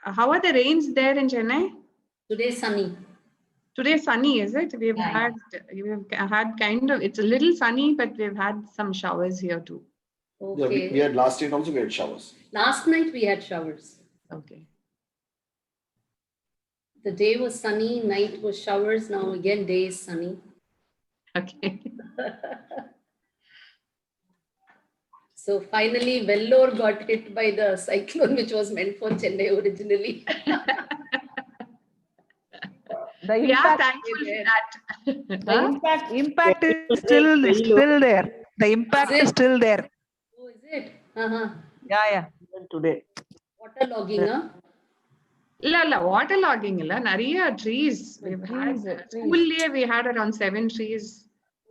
How are the rains there in Chennai? Today sunny. Today sunny, is it? We've Yeah, had kind of, it's a little sunny, but we've had some showers here too. Okay. Yeah, we had last night also we had showers. Last night we had showers. Okay. The day was sunny, night was showers. Now again, day is sunny. Okay. So finally, Vellore got hit by the cyclone, which was meant for Chennai originally. The We are impact, thankful for that. the Huh? impact is still there. The impact is still there. Oh, is it? Uh-huh. Yeah. Today. Water logging, huh? இல்ல waterlogging இல்ல நிறைய trees we've had school year we had around 7 trees.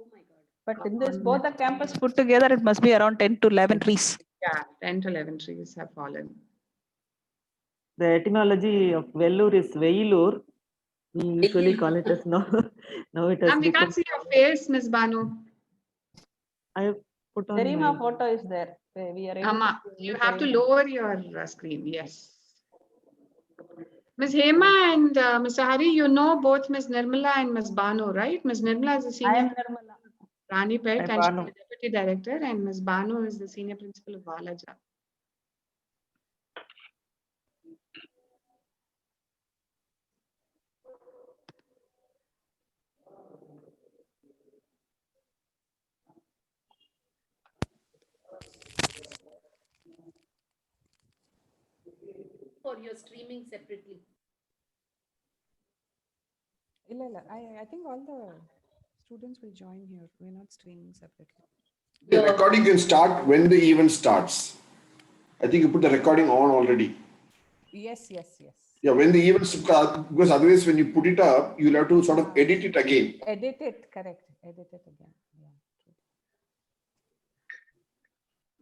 Oh my God. But in this, both the campus put together, it must be around 10 to 11 trees. Yeah, 10 to 11 trees have fallen. The etymology of Vellore is Veilur. We usually call it as now. Now it has Ma'am, we become. can't see your face, Miss Banu. I have put on Garima my. photo is there. We are able Amma, to see you have to Garima. lower your screen. Yes. Ms. Hema and Mr. Hari, you know both Ms. Nirmala and Ms. Banu, right? Ms. Nirmala is the I senior am Nirmala. Rani Pet Hi, and she's Banu. the deputy director, and Ms. Banu is the senior principal of Valaja. Or you're streaming separately. I think all the students will join here. We're not streaming separately. The recording can start when the event starts. I think you put the recording on already. Yes. Yeah, when the event starts, because otherwise when you put it up, you'll have to sort of edit it again. Edit it, correct. Edit it again. Yeah.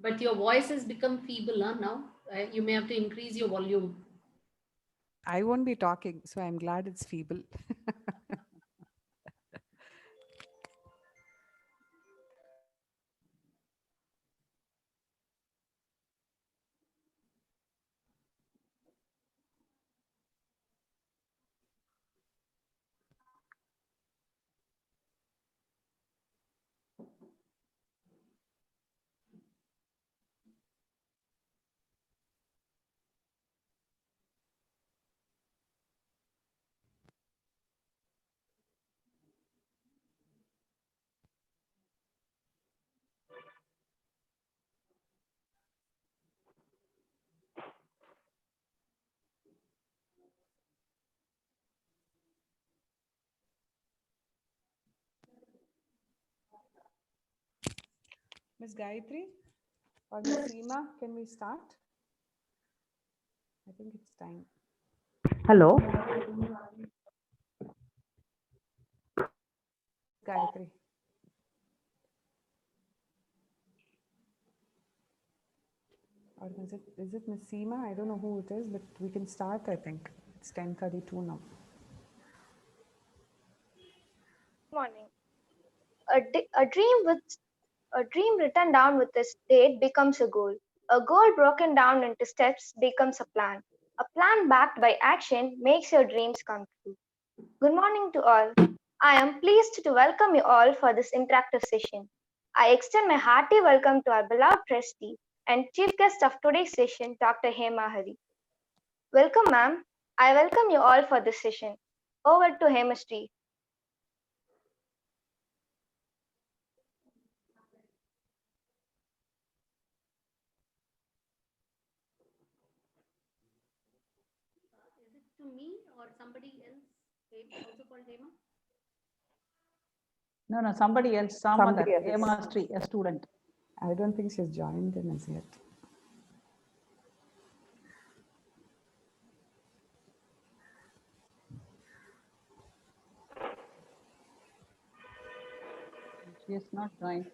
But your voice has become feeble, huh, now. You may have to increase your volume. I won't be talking, so I'm glad it's feeble. Ms. Gayatri or Ms. Seema, can we start? I think it's time. Hello. Gayatri. Or is it Ms. Seema? I don't know who it is, but we can start, I think. It's 10:32 now. Morning. A dream written down with a date becomes a goal. A goal broken down into steps becomes a plan. A plan backed by action makes your dreams come true. Good morning to all. I am pleased to welcome you all for this interactive session. I extend my hearty welcome to our beloved trustee and chief guest of today's session, Dr. Hema Hari. Welcome, ma'am. I welcome you all for this session. Over to Hemastri. Is it to me or somebody else? Also called Hema? No, somebody else, some other, Hemastri, a student. I don't think she's joined in as yet. She is not joined.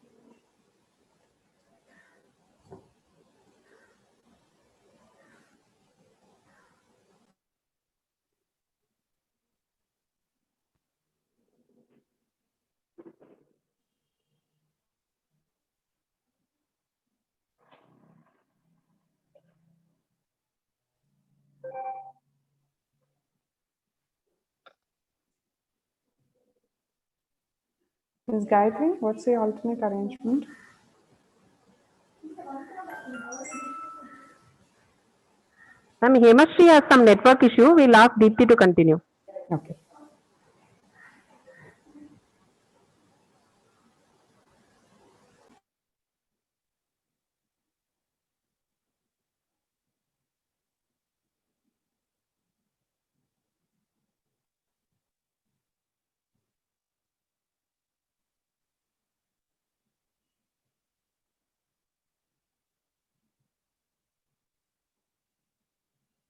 Ms. Gayatri, what's the alternate arrangement? Ma'am, Hemashri has some network issue. We'll ask Deepti to continue. Okay.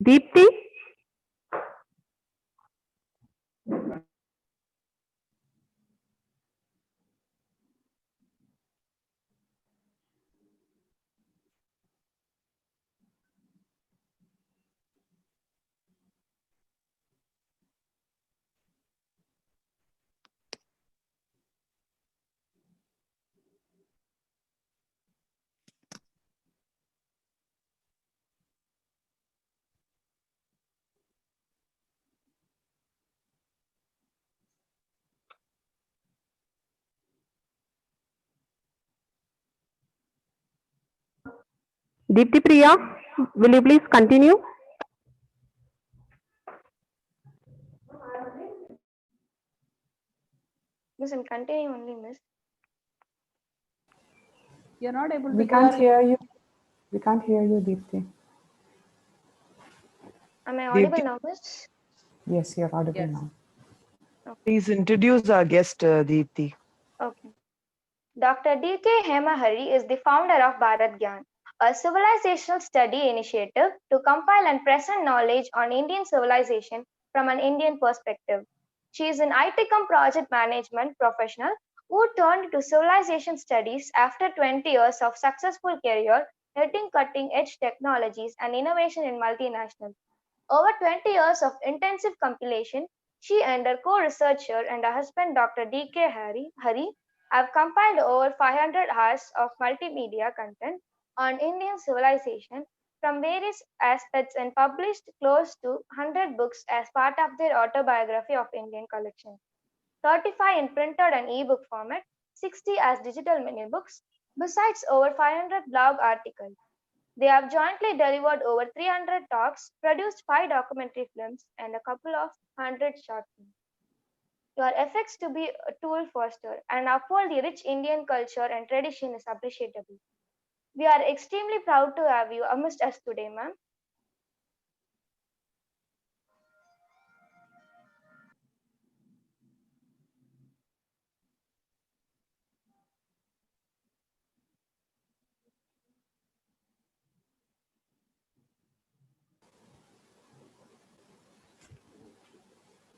Deepti? Deepti Priya, will you please continue? Miss, I'm continuing only, Miss. You're not able to We can't hear you. We can't hear you, Deepti. Am I audible now, Miss? Yes, you're audible Yes. now. Please introduce our guest, Deepti. Okay. Dr. D.K. Hemahari is the founder of Bharat Gyan, a civilizational study initiative to compile and present knowledge on Indian civilization from an Indian perspective. She is an ITCOM project management professional who turned to civilization studies after 20 years of successful career heading cutting-edge technologies and innovation in multinationals. Over 20 years of intensive compilation, she and her co-researcher and her husband Dr. D.K. Hari have compiled over 500 hours of multimedia content on Indian civilization from various aspects and published close to 100 books as part of their autobiography of Indian collection. 35 in printed and ebook format, 60 as digital mini books, besides over 500 blog articles. They have jointly delivered over 300 talks, produced 5 documentary films, and a couple of 100 short films. Your efforts to be a tool foster and uphold the rich Indian culture and tradition is appreciable. We are extremely proud to have you amongst us today, ma'am.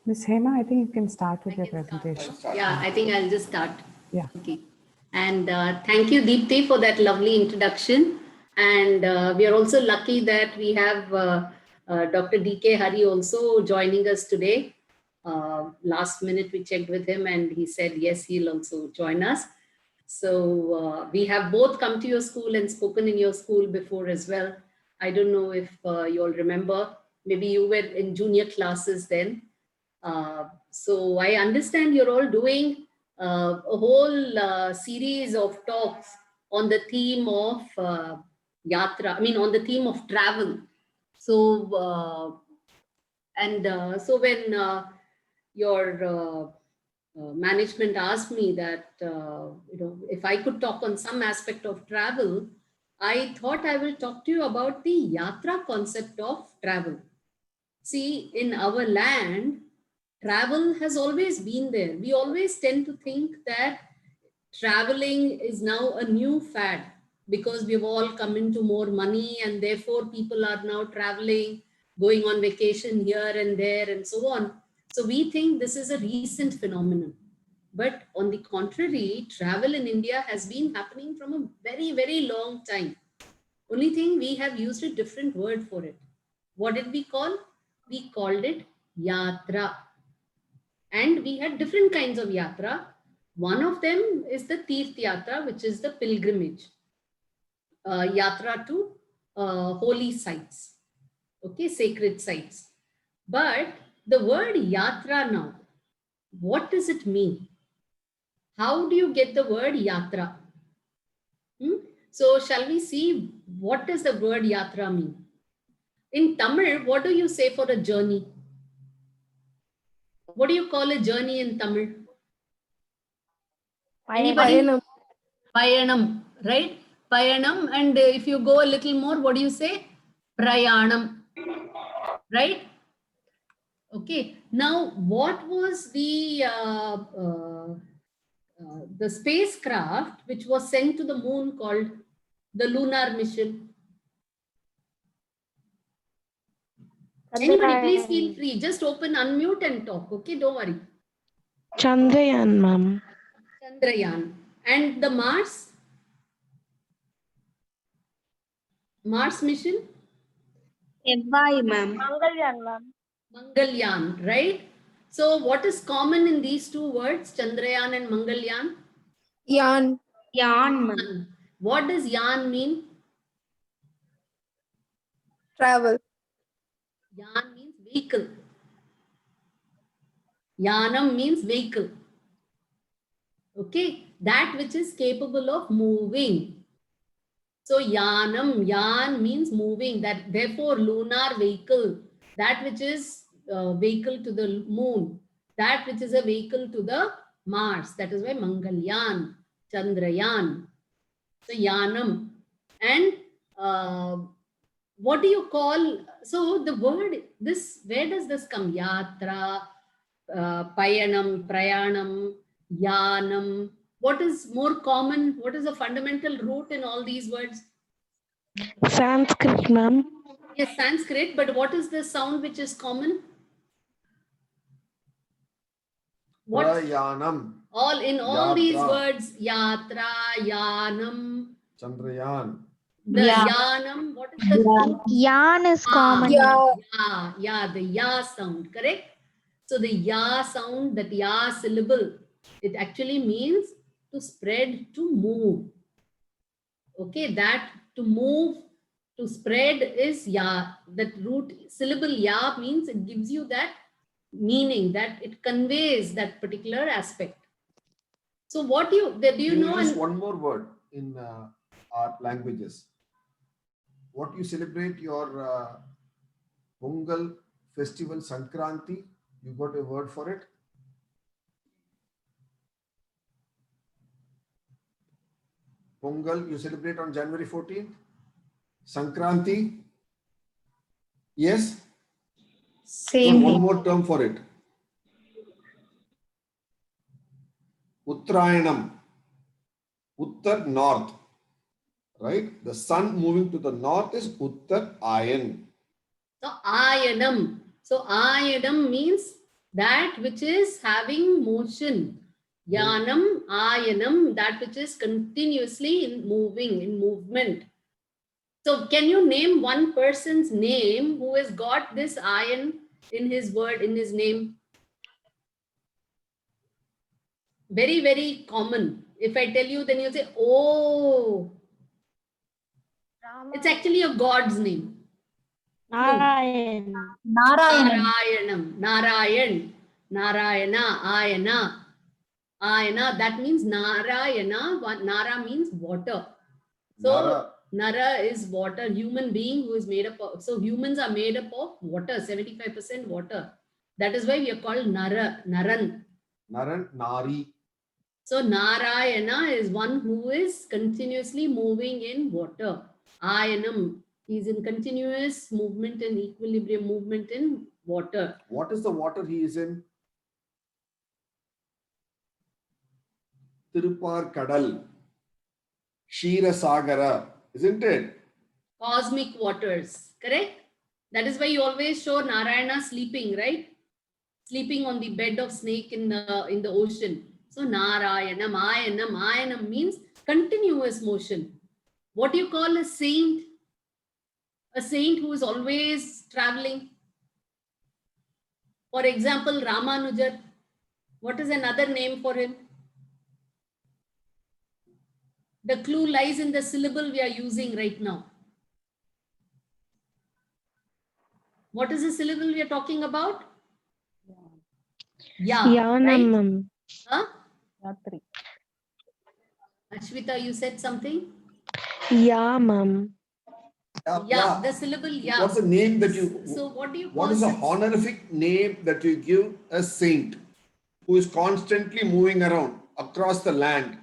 Ms. Hema, I think you can start with your presentation. Yeah, I think I'll just start. Yeah. Okay. And thank you, Deepti, for that lovely introduction. And we are also lucky that we have Dr. D.K. Hari also joining us today. Last minute we checked with him and he said, yes, he'll also join us. So we have both come to your school and spoken in your school before as well. I don't know if you all remember, maybe you were in junior classes then. So I understand you're all doing a whole series of talks on the theme of yatra, I mean on the theme of travel. So, so when your management asked me that, if I could talk on some aspect of travel, I thought I will talk to you about the yatra concept of travel. See, in our land, travel has always been there. We always tend to think that traveling is now a new fad because we've all come into more money and therefore people are now traveling, going on vacation here and there and so on. So we think this is a recent phenomenon. But on the contrary, travel in India has been happening from a very, very long time. Only thing, we have used a different word for it. What did we call? We called it yatra. And we had different kinds of yatra. One of them is the Tirth Yatra, which is the pilgrimage. Yatra to holy sites. Okay, sacred sites. But the word yatra now, what does it mean? how do you get the word yatra? So shall we see what does the word yatra mean? In Tamil, what do you say for a journey? What do you call a journey in Tamil? Anybody? Payanam, right? Payanam. And if you go a little more, what do you say? Prayanam, right? Okay. Now, what was the spacecraft which was sent to the moon called the lunar mission? Anybody, please feel free. Just open, unmute and talk. Okay, don't worry. Chandrayaan, ma'am. Chandrayaan. And the Mars? Mars mission? Mangalyaan, ma'am. Mangalyaan, right? So what is common in these two words, Chandrayaan and Mangalyaan? Yan. Yan. What does Yan mean? Travel. Yan means vehicle. Yanam means vehicle. Okay, that which is capable of moving. So Yanam, Yan means moving. That therefore lunar vehicle, that which is vehicle to the moon, that which is a vehicle to the Mars. That is why Mangalyaan, Chandrayaan. So Yanam. And what do you call? So the word this, where does this come? Yatra, Payanam, Prayanam, Yanam. What is more common? What is the fundamental root in all these words? Sanskrit, ma'am. Yes, Sanskrit, but what is the sound which is common? What? Prayanam. All in all these Yatra. words, Yatra, Yanam, Chandrayaan. the Yanam, what is the root? Yan is common. common. Yeah, the Ya sound, correct? So the Ya sound, that Ya syllable, it actually means to spread, to move. Okay, that to move, to spread is Ya. That root syllable Ya means it gives you that meaning, that it conveys that particular aspect. So what do you know? Use one more word in our languages. What you celebrate your Pongal festival, Sankranti, you got a word for it? Pongal, you celebrate on January 14th. Sankranti, yes? Same. One more term for it. Uttarayanam, Uttar, north, right? The sun moving to the north is Uttarayan. So Ayanam. So Ayanam means that which is having motion. Yanam, Ayanam, that which is continuously in moving, in movement. So can you name one person's name who has got this Ayan in his word, in his name? Very, very common. If I tell you, then you say, oh, it's actually a God's name. Narayan. Narayanam, Narayan, Narayana, Ayana. Ayana, that means Narayana. Nara means water. So Nara is water, human being who is made up of, so humans are made up of water, 75% water. That is why we are called Nara, Naran. Naran, Nari. So Narayana is one who is continuously moving in water. Ayanam is in continuous movement and equilibrium movement in water. What is the water he is in? Tirupar Kadal, Shira Sagara, isn't it? Cosmic waters, correct? That is why you always show Narayana sleeping, right? Sleeping on the bed of snake in the ocean. So Narayanam, Ayanam, Ayanam means continuous motion. What do you call a saint? A saint who is always traveling. For example, Ramanujar. What is another name for him? The clue lies in the syllable we are using right now. What is the syllable we are talking about? Yeah, Yanam, right? ma'am. Huh? Yatri. Ashwita, you said something? Yeah, ma'am. Yeah, the syllable yeah. What's the name that you? So what do you call What is the such- honorific name that you give a saint who is constantly moving around across the land?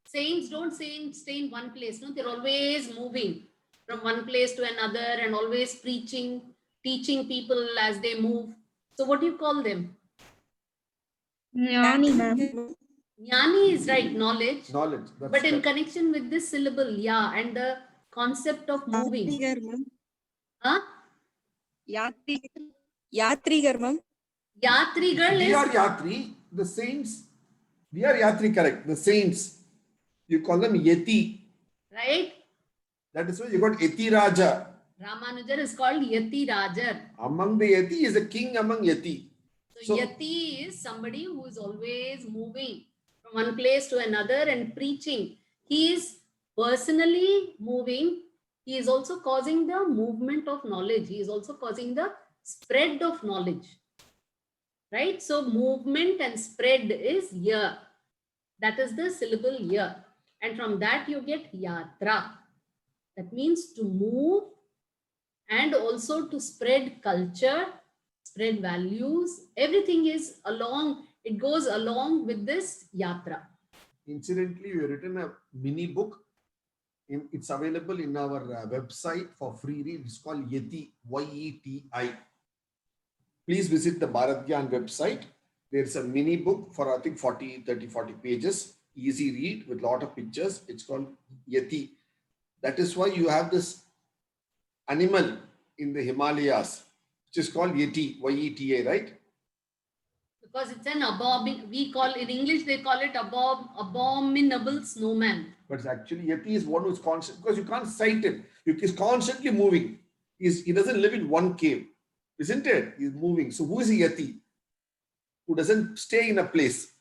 Saints don't stay in one place. No, they're always moving from one place to another and always preaching, teaching people as they move. So what do you call them? Jnani, ma'am. Jnani is right, knowledge. Knowledge. That's But in correct. connection with this syllable, yeah, and the concept of moving. Yatrigar, ma'am. Huh? Yatrigar, ma'am. Yatrigal We are is Yatri, the saints. We are Yatri, correct. The saints. You call them Yeti. right. That is why you got Yeti Raja. Ramanujar is called Yati Rajar. Among the Yeti is a king among Yeti. So, So- Yati is somebody who is always moving from one place to another and preaching. He is personally moving. He is also causing the movement of knowledge. He is also causing the spread of knowledge. Right? So movement and spread is ya. That is the syllable ya. And from that you get yatra. That means to move and also to spread culture, spread values. Everything is along, it goes along with this yatra. Incidentally, we have written a mini book. It's available in our website for free read. It's called Yeti, Y-E-T-I. Please visit the Bharat Gyan website. There's a mini book for I think 40 pages. Easy read with a lot of pictures. It's called Yeti. That is why you have this animal in the Himalayas, which is called Yeti, Y-E-T-A, right? Because it's an we call in English, they call it abominable snowman. But actually, Yeti is one who's constant, because you can't sight him. He's constantly moving. He doesn't live in one cave, isn't it? He's moving. So who is a Yeti? Who doesn't stay in a place.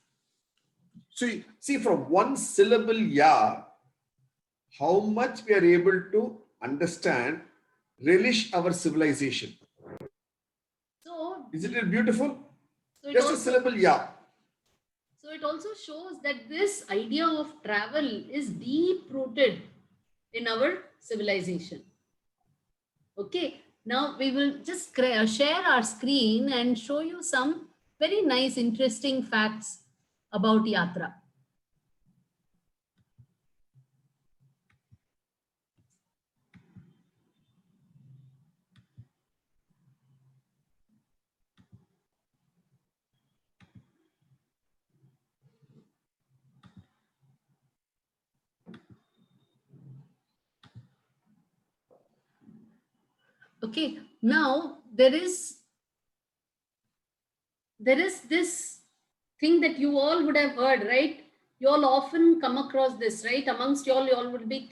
So see, from one syllable ya, how much we are able to understand, relish our civilization. So, Isn't it beautiful? so it Just a also, syllable ya. so it also shows that this idea of travel is deep rooted in our civilization. Okay, now we will just share our screen and show you some very nice, interesting facts about Yatra. Okay, now there is this thing that you all would have heard, right? You all often come across this, right? Amongst you all would be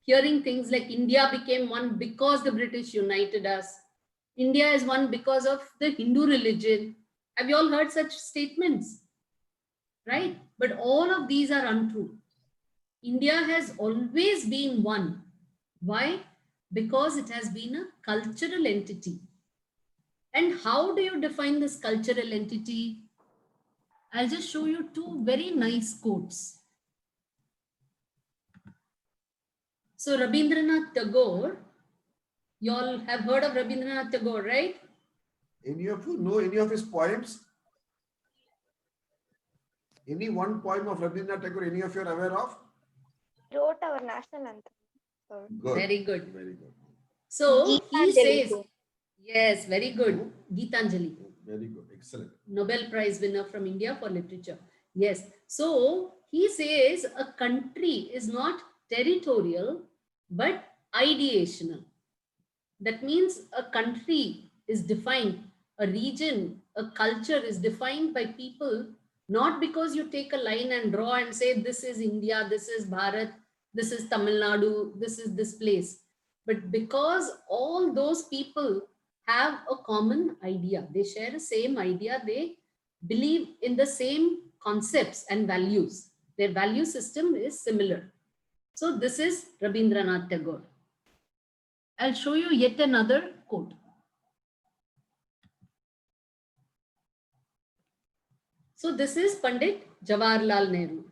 hearing things like India became one because the British united us. India is one because of the Hindu religion. Have you all heard such statements? Right? But all of these are untrue. India has always been one. Why? Because it has been a cultural entity. And how do you define this cultural entity? I'll just show you two very nice quotes. So Rabindranath Tagore, you all have heard of Rabindranath Tagore, right? Any of you know any of his poems? Any one poem of Rabindranath Tagore, any of you are aware of? Wrote our national anthem. So, Good. Very good. Very good. So he Geetanjali says, too. yes, very good. Geetanjali. Very good. Excellent. Nobel Prize winner from India for literature. Yes. So he says a country is not territorial, but ideational. That means a country is defined, a region, a culture is defined by people, not because you take a line and draw and say, this is India, this is Bharat, this is Tamil Nadu, this is this place. But because all those people have a common idea, they share the same idea, they believe in the same concepts and values. Their value system is similar. So this is Rabindranath Tagore. I'll show you yet another quote. So this is Pandit Jawaharlal Nehru.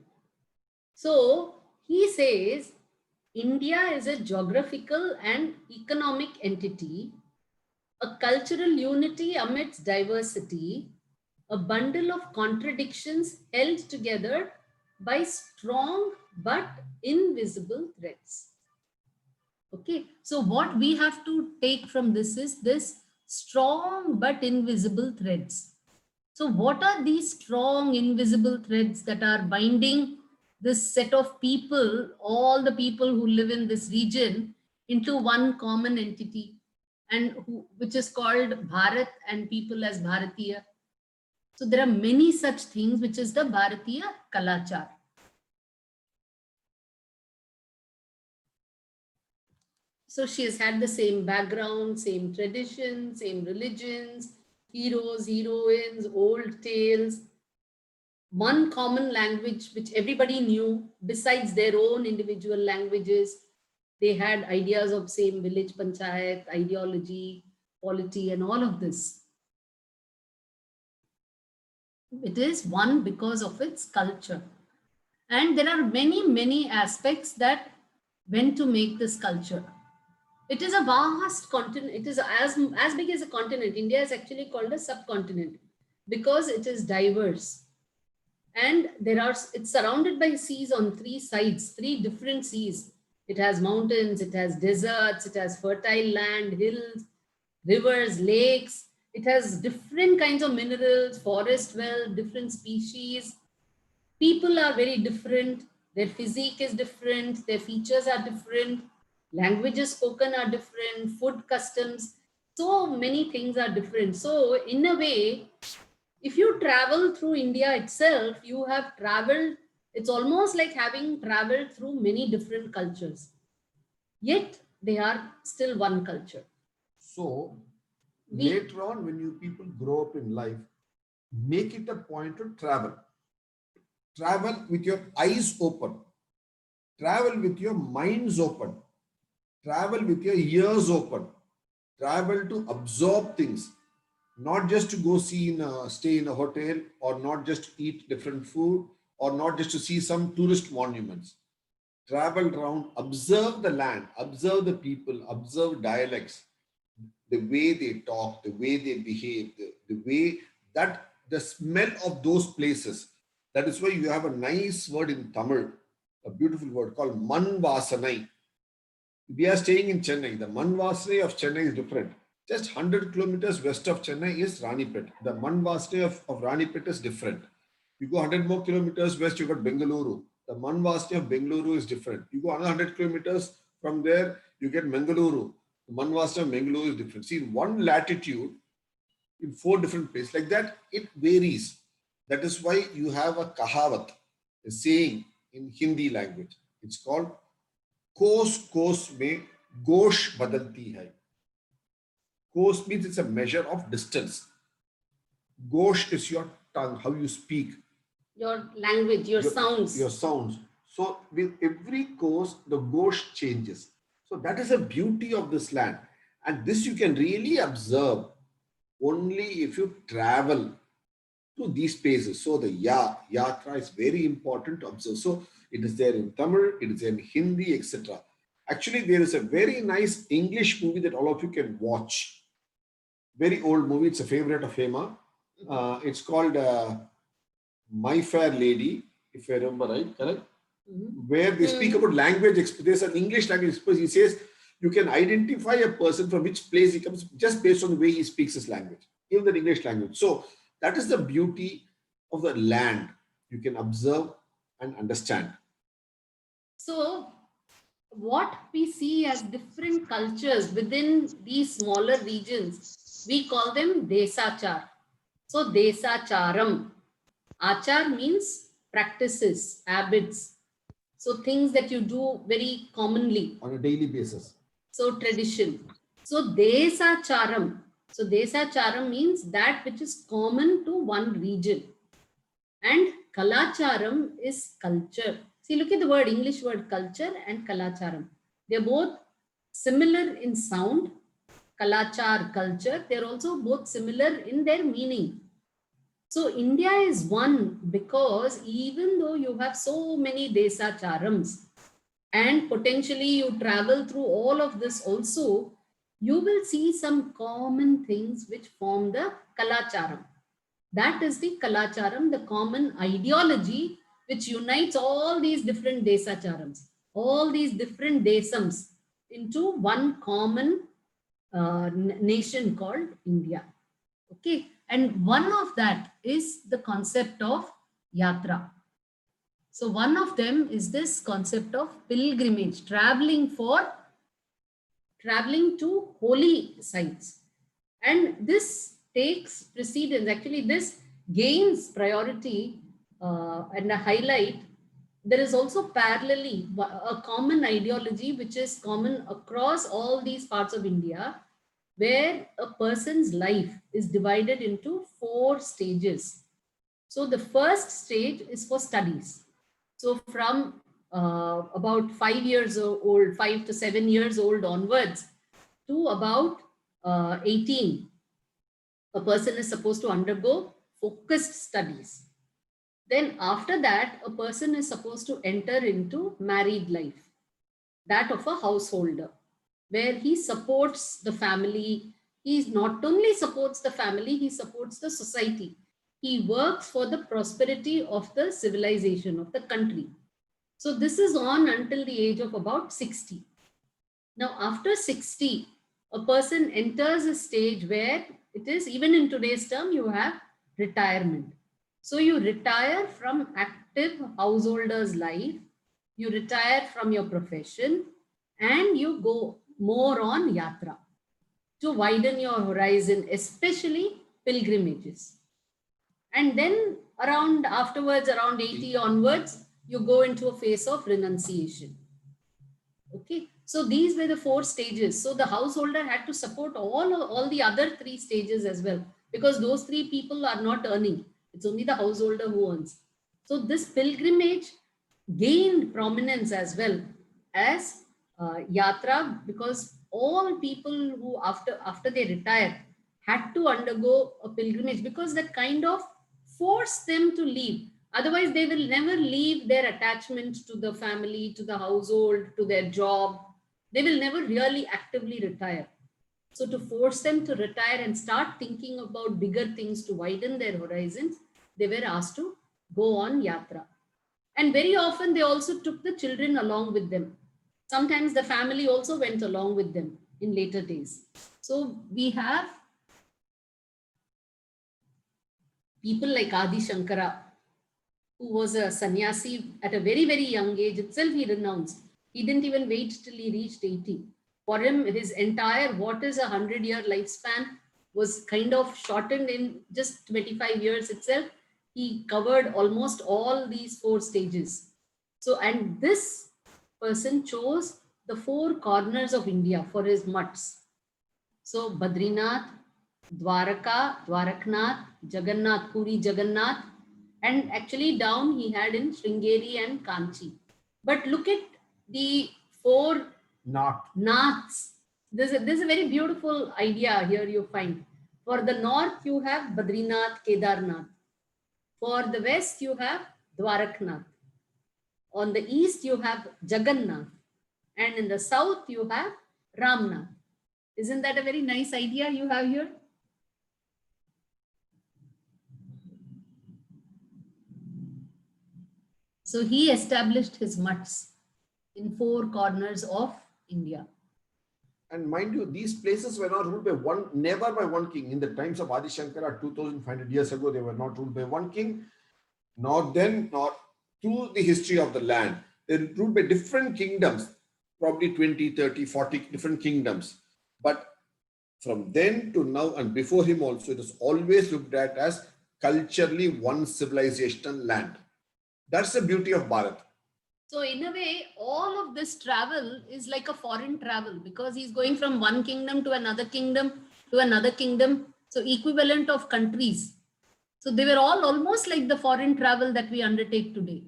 So he says, India is a geographical and economic entity, a cultural unity amidst diversity, a bundle of contradictions held together by strong but invisible threads. Okay, so what we have to take from this is this strong but invisible threads. So what are these strong invisible threads that are binding this set of people, all the people who live in this region, into one common entity, and which is called Bharat and people as Bharatiya? So there are many such things, which is the Bharatiya Kalachar. So she has had the same background, same traditions, same religions, heroes, heroines, old tales, one common language which everybody knew besides their own individual languages. They had ideas of same village panchayat, ideology, polity, and all of this. It is one because of its culture. And there are many, many aspects that went to make this culture. It is a vast continent. It is as big as a continent. India is actually called a subcontinent because it is diverse. And it's surrounded by seas on three sides, three different seas. It has mountains, it has deserts, it has fertile land, hills, rivers, lakes. It has different kinds of minerals, forest wealth, different species. People are very different. Their physique is different. Their features are different. Languages spoken are different. Food customs. So many things are different. So in a way, if you travel through India itself, you have traveled. It's almost like having traveled through many different cultures. Yet they are still one culture. So later on, when you people grow up in life, make it a point to travel. Travel with your eyes open. Travel with your minds open. Travel with your ears open. Travel to absorb things, not just to go stay in a hotel, or not just to eat different food, or not just to see some tourist monuments. Travel around, observe the land, observe the people, observe dialects, the way they talk, the way they behave, the way that the smell of those places. That is why you have a nice word in Tamil, a beautiful word called Man Vasanai. We are staying in Chennai. The Man Vasanai of Chennai is different. Just 100 kilometers west of Chennai is Ranipet. The Man Vasanai of Ranipet is different. You go 100 more kilometers west, you got Bengaluru. The Man Vasanai of Bengaluru is different. You go another 100 kilometers from there, you get Mangaluru. The Man Vasanai of Mangaluru is different. See, in one latitude, in 4 different places, like that, it varies. That is why you have a kahavat, a saying in Hindi language. It's called Kos mein gosh badalti hai. Kos means it's a measure of distance. Gosh is your tongue, how you speak. Your language, your sounds. Your sounds. So with every course, the gosh changes. So that is the beauty of this land. And this you can really observe only if you travel to these places. So the yatra is very important to observe. So it is there in Tamil, it is there in Hindi, etc. Actually, there is a very nice English movie that all of you can watch. Very old movie. It's a favorite of Hema. It's called My Fair Lady, if I remember right, correct? Where they speak about language. There's an English language. He says you can identify a person from which place he comes just based on the way he speaks his language, even the English language. So that is the beauty of the land. You can observe and understand. So what we see as different cultures within these smaller regions, we call them Desachar. So Desacharam. Achar means practices, habits. So things that you do very commonly. On a daily basis. So tradition. So Desacharam. So Desacharam means that which is common to one region. And Kalacharam is culture. See, look at the word, English word culture and Kalacharam. They're both similar in sound. Kalachar, culture. They're also both similar in their meaning. So India is one because even though you have so many desacharams and potentially you travel through all of this also, you will see some common things which form the Kalacharam. That is the Kalacharam, the common ideology which unites all these different desacharams, all these different desams into one common nation called India. Okay, and one of that is the concept of yatra. So one of them is this concept of pilgrimage, traveling to holy sites. And this takes precedence, actually this gains priority and a highlight. There is also parallelly a common ideology which is common across all these parts of India, where a person's life is divided into 4 stages. So the first stage is for studies. So from about 5 years old, 5 to 7 years old onwards to about 18, a person is supposed to undergo focused studies. Then after that, a person is supposed to enter into married life, that of a householder, where he supports the family. He not only supports the family, he supports the society. He works for the prosperity of the civilization of the country. So this is on until the age of about 60. Now, after 60, a person enters a stage where it is, even in today's term, you have retirement. So you retire from active householder's life, you retire from your profession, and you go more on yatra to widen your horizon, especially pilgrimages. And then afterwards, around 80 onwards, you go into a phase of renunciation. Okay, so these were the 4 stages. So the householder had to support all the other 3 stages as well, because those 3 people are not earning. It's only the householder who earns. So this pilgrimage gained prominence as well as yatra, because all people who after they retire had to undergo a pilgrimage, because that kind of forced them to leave. Otherwise, they will never leave their attachment to the family, to the household, to their job. They will never really actively retire. So to force them to retire and start thinking about bigger things to widen their horizons, they were asked to go on yatra. And very often they also took the children along with them. Sometimes the family also went along with them in later days. So we have people like Adi Shankara, who was a sannyasi at a very, very young age itself. He renounced. He didn't even wait till he reached 80. For him, his entire, what is a 100-year lifespan, was kind of shortened in just 25 years itself. He covered almost all these 4 stages. So, and this person chose the 4 corners of India for his mutts. So Badrinath, Dwaraka, Dwaraknath, Jagannath, Puri Jagannath, and actually down he had in Sringeri and Kanchi. But look at the 4 Naths. There's a very beautiful idea here you find. For the north, you have Badrinath, Kedarnath. For the west, you have Dwaraknath. On the east, you have Jagannath. And in the south, you have Ramnath. Isn't that a very nice idea you have here? So he established his mutts in 4 corners of India. And mind you, these places were not ruled by never by one king. In the times of Adi Shankara, 2,500 years ago, they were not ruled by one king, nor then, nor through the history of the land. They were ruled by different kingdoms, probably 20, 30, 40 different kingdoms. But from then to now and before him also, it is always looked at as culturally one civilizational land. That's the beauty of Bharat. So in a way, all of this travel is like a foreign travel, because he's going from one kingdom to another kingdom to another kingdom. So equivalent of countries. So they were all almost like the foreign travel that we undertake today.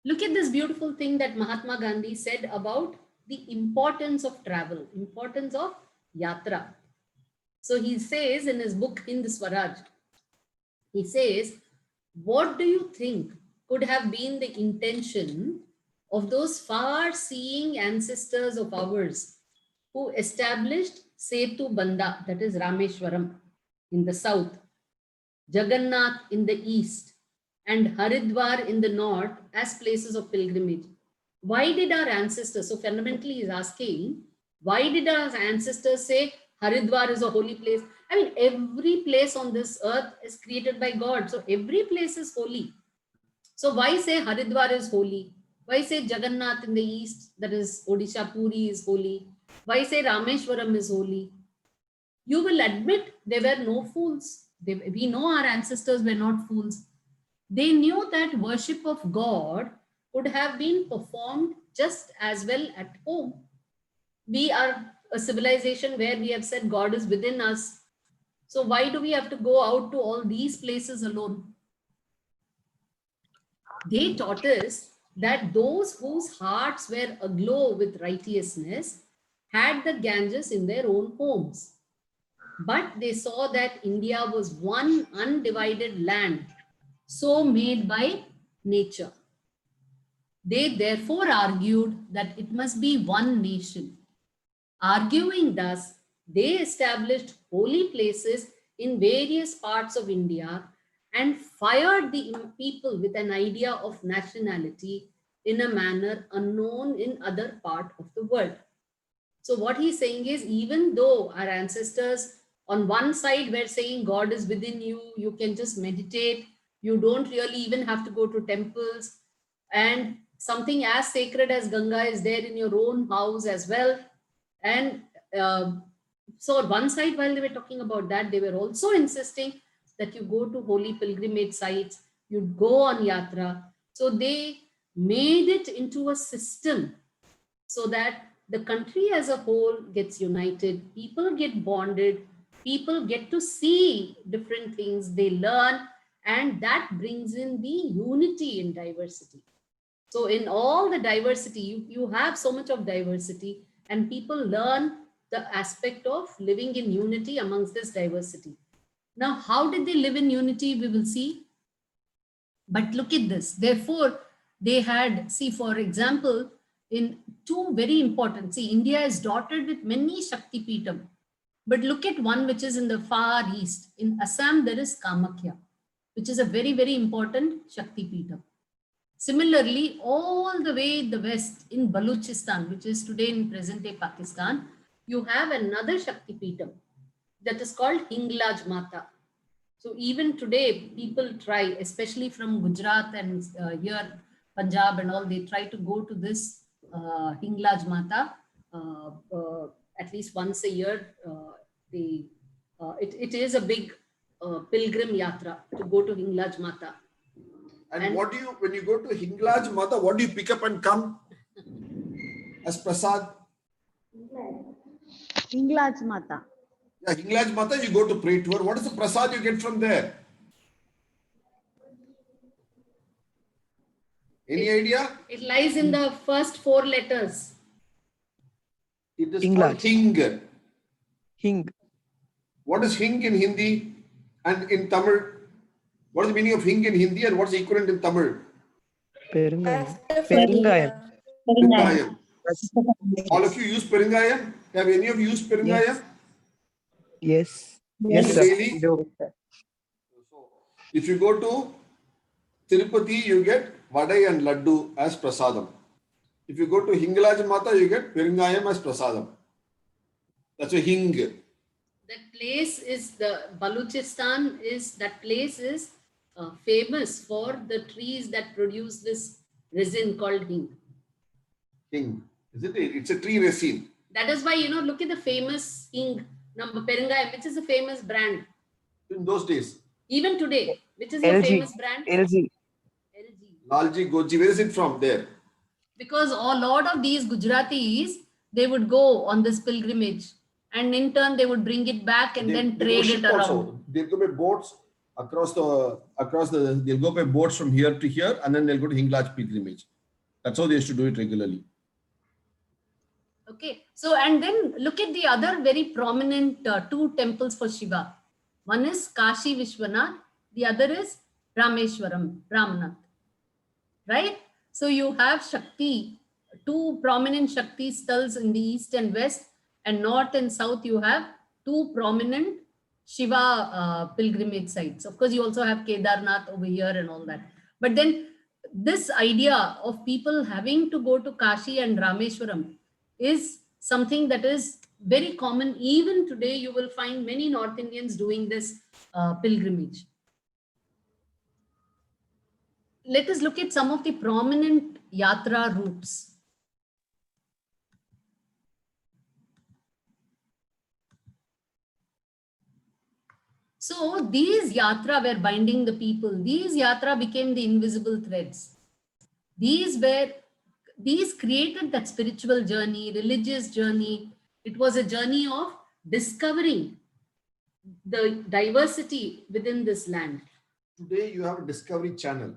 Look at this beautiful thing that Mahatma Gandhi said about the importance of travel, importance of yatra. So he says in his book Hind Swaraj, he says, what do you think could have been the intention of those far-seeing ancestors of ours who established Setu Banda, that is Rameshwaram in the south, Jagannath in the east, and Haridwar in the north as places of pilgrimage? Why did our ancestors, so fundamentally he's asking, why did our ancestors say Haridwar is a holy place? I mean, every place on this earth is created by God. So every place is holy. So why say Haridwar is holy? Why say Jagannath in the east, that is Odisha, Puri is holy? Why say Rameshwaram is holy? You will admit they were no fools. We know our ancestors were not fools. They knew that worship of God could have been performed just as well at home. We are a civilization where we have said God is within us. So why do we have to go out to all these places alone? They taught us that those whose hearts were aglow with righteousness had the Ganges in their own homes. But they saw that India was one undivided land, so made by nature. They therefore argued that it must be one nation. Arguing thus, they established holy places in various parts of India and fired the people with an idea of nationality in a manner unknown in other parts of the world. So what he's saying is, even though our ancestors on one side were saying God is within you, you can just meditate, you don't really even have to go to temples, and something as sacred as Ganga is there in your own house as well. And so on one side, while they were talking about that, they were also insisting that you go to holy pilgrimage sites, you go on yatra. So they made it into a system so that the country as a whole gets united, people get bonded, people get to see different things, they learn, and that brings in the unity in diversity. So in all the diversity, you have so much of diversity, and people learn the aspect of living in unity amongst this diversity. Now, how did they live in unity? We will see. But look at this. Therefore, they had, see, for example, in two very important, see, India is dotted with many Shakti Peetham. But look at one which is in the far east. In Assam, there is Kamakhya, which is a very, very important Shakti Peetham. Similarly, all the way in the west, in Baluchistan, which is today in present-day Pakistan, you have another Shakti Peetham that is called Hinglaj Mata. So even today, people try, especially from Gujarat and here, Punjab and all, they try to go to this Hinglaj Mata at least once a year. It is a big pilgrim yatra to go to Hinglaj Mata. And what do you, when you go to Hinglaj Mata, what do you pick up and come as prasad? Hinglaj Mata. Yeah, Hinglaj Mata, you go to pray to her. What is the prasad you get from there? Any idea? It lies in the first four letters. It is Hinglaj. called Hing. Hing. What is Hing in Hindi and in Tamil? What is the meaning of Hing in Hindi and what's the equivalent in Tamil? Perungayam. Perungayam. Perungayam. All of you use Perungayam? Have any of you used Perungayam? Yes. Yes, sir. Daily? So, if you go to Tirupati, you get Vadai and Laddu as prasadam. If you go to Hinglaj Mata, you get Perungayam as prasadam. That's a Hing. That place is the Baluchistan is, that place is famous for the trees that produce this resin called hing. Hing. Isn't it? It's a tree resin. That is why, look at the famous hing, number Perungayam, which is a famous brand. In those days. Even today, which is your LG. famous brand? LG. LG. Lalji, Goji, where is it from? There. Because a lot of these Gujaratis, they would go on this pilgrimage, and in turn they would bring it back and then trade it around. Also. They'll go by boats they'll go by boats from here to here, and then they'll go to Hinglaj pilgrimage. That's how they used to do it regularly. Okay, so and then look at the other very prominent two temples for Shiva. One is Kashi Vishwanath, the other is Rameshwaram, Ramnath, right? So you have Shakti, two prominent Shakti stalls in the east and west, and north and south you have two prominent Shiva pilgrimage sites. Of course, you also have Kedarnath over here and all that. But then this idea of people having to go to Kashi and Rameshwaram is something that is very common. Even today, you will find many North Indians doing this pilgrimage. Let us look at some of the prominent yatra routes. So these yatra were binding the people. These yatra became the invisible threads. These created that spiritual journey, religious journey. It was a journey of discovering the diversity within this land. Today you have a Discovery Channel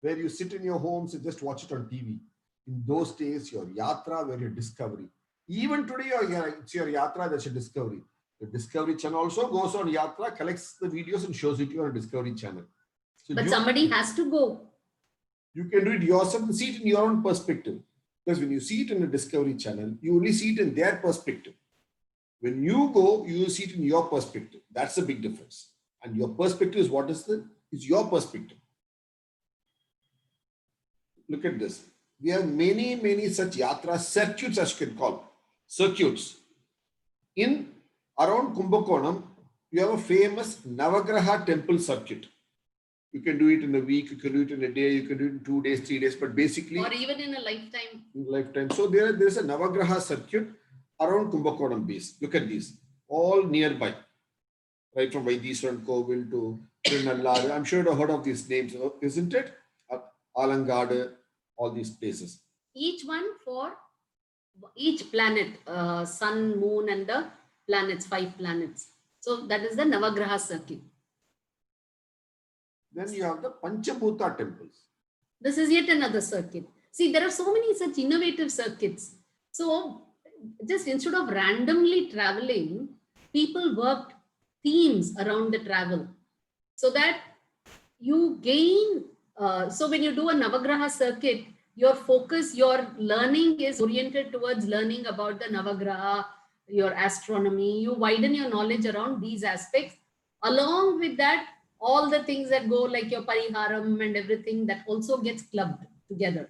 where you sit in your homes and just watch it on TV. In those days, your yatra were your discovery. Even today, it's your yatra that's your discovery. The Discovery Channel also goes on yatra, collects the videos and shows it to you on a Discovery Channel. So but somebody has to go. You can do it yourself and see it in your own perspective. Because when you see it in a Discovery Channel, you only see it in their perspective. When you go, you see it in your perspective. That's the big difference. And your perspective is what is is your perspective. Look at this. We have many, many such yatra circuits, as you can call circuits. In around Kumbakonam, you have a famous Navagraha temple circuit. You can do it in a week, you can do it in a day, you can do it in 2 days, 3 days, but basically, or even in a lifetime. So there's a Navagraha circuit around Kumbakonam base. Look at these, all nearby, right from Vaidiswaran Kovil to Tirunallur. I'm sure you've heard of these names, isn't it? Alangadu, all these places. Each one for each planet, sun, moon, and the planets, 5 planets. So that is the Navagraha circuit. Then you have the Panchabhuta temples. This is yet another circuit. See, there are so many such innovative circuits. So just instead of randomly traveling, people worked themes around the travel so that you gain. So when you do a Navagraha circuit, your focus, your learning is oriented towards learning about the Navagraha, your astronomy. You widen your knowledge around these aspects. Along with that, all the things that go like your Pariharam and everything that also gets clubbed together.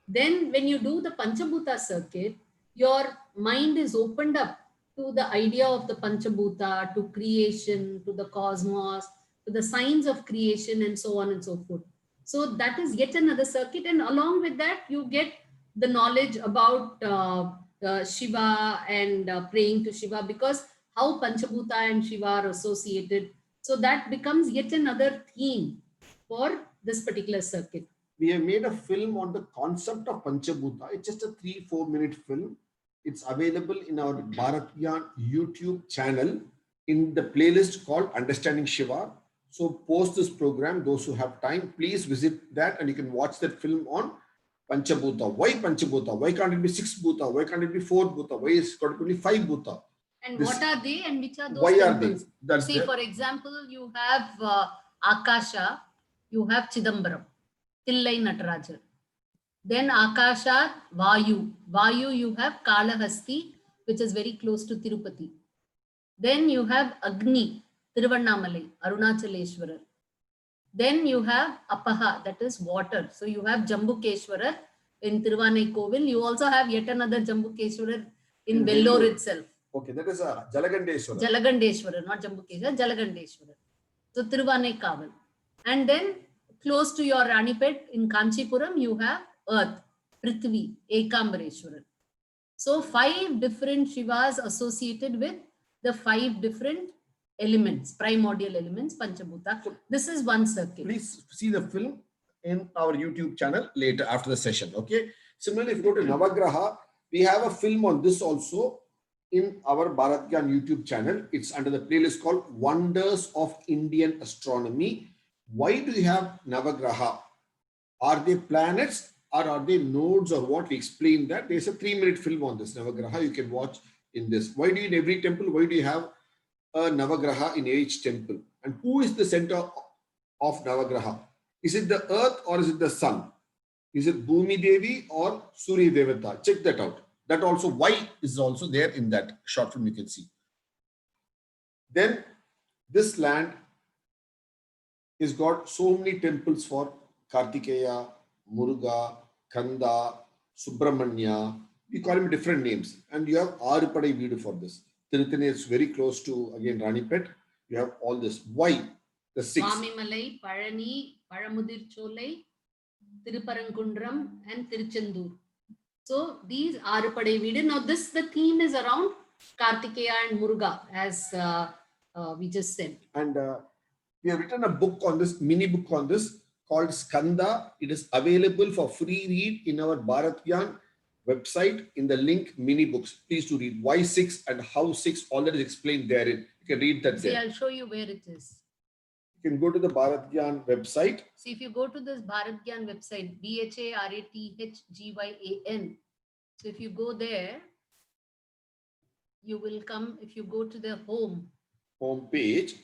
Then when you do the Panchabhuta circuit, your mind is opened up to the idea of the Panchabhuta, to creation, to the cosmos, to the signs of creation and so on and so forth. So that is yet another circuit. And along with that, you get the knowledge about Shiva and praying to Shiva, because how Panchabhuta and Shiva are associated. So that becomes yet another theme for this particular circuit. We have made a film on the concept of Panchabhuta. It's just a 3-4 minute film. It's available in our Bharatgyan YouTube channel in the playlist called Understanding Shiva. So post this program, those who have time, please visit that and you can watch that film on Panchabhuta. Why Panchabhuta? Why can't it be 6 Bhuta? Why can't it be 4 Bhuta? Why is it got to be 5 Bhuta? And what are they and which are those why temples? Are they? See, for example, you have Akasha, you have Chidambaram, Tillai Natarajar. Then Akasha, Vayu. Vayu, you have Kalahasti, which is very close to Tirupati. Then you have Agni, Tiruvannamalai, Arunachaleshwarar. Then you have Apaha, that is water. So you have Jambukeshwarar in Tiruvanai Kovil. You also have yet another Jambukeshwarar in Vellore itself. Okay, that is a Jalagandeshwara. Jalagandeshwara, not Jambukeshwara, Jalagandeshwara. So Tiruvanai Kaval. And then close to your Ranipet in Kanchipuram, you have Earth, Prithvi, Ekambareshwara. So 5 different Shivas associated with the 5 different elements, primordial elements, Panchabhuta. This is one circuit. Please see the film in our YouTube channel later after the session. Okay. Similarly, if you go to Navagraha, we have a film on this also in our Bharatgyan YouTube channel. It's under the playlist called Wonders of Indian Astronomy. Why do you have Navagraha? Are they planets or are they nodes or what? We explain that. There's a 3-minute film on this Navagraha you can watch in this. Why do you in every temple, why do you have a Navagraha in each temple? And who is the center of Navagraha? Is it the earth or is it the sun? Is it Bhumi Devi or Surya Devata? Check that out. That also, why is also there in that short film you can see. Then this land is got so many temples for Kartikeya, Muruga, Kanda, Subramanya. We call them different names. And you have Arupadai Veedu for this. Tirutane is very close to, again, Ranipet. You have all this. Why? The 6. Swamimalai, Parani, Paramudir Cholai, Tiruparangundram, and Tiruchendur. So these are Arupadai Veedu. Now the theme is around Kartikeya and Muruga, as we just said. And we have written a book on this, mini book on this, called Skanda. It is available for free read in our Bharat Gyan website in the link mini books. Please do read why 6 and how 6, all that is explained therein. You can read that See, there. I'll show you where it is. You can go to the Bharat Gyan website. See, if you go to this Bharat Gyan website, BHARATHGYAN. So if you go there, you will come, if you go to the home Page,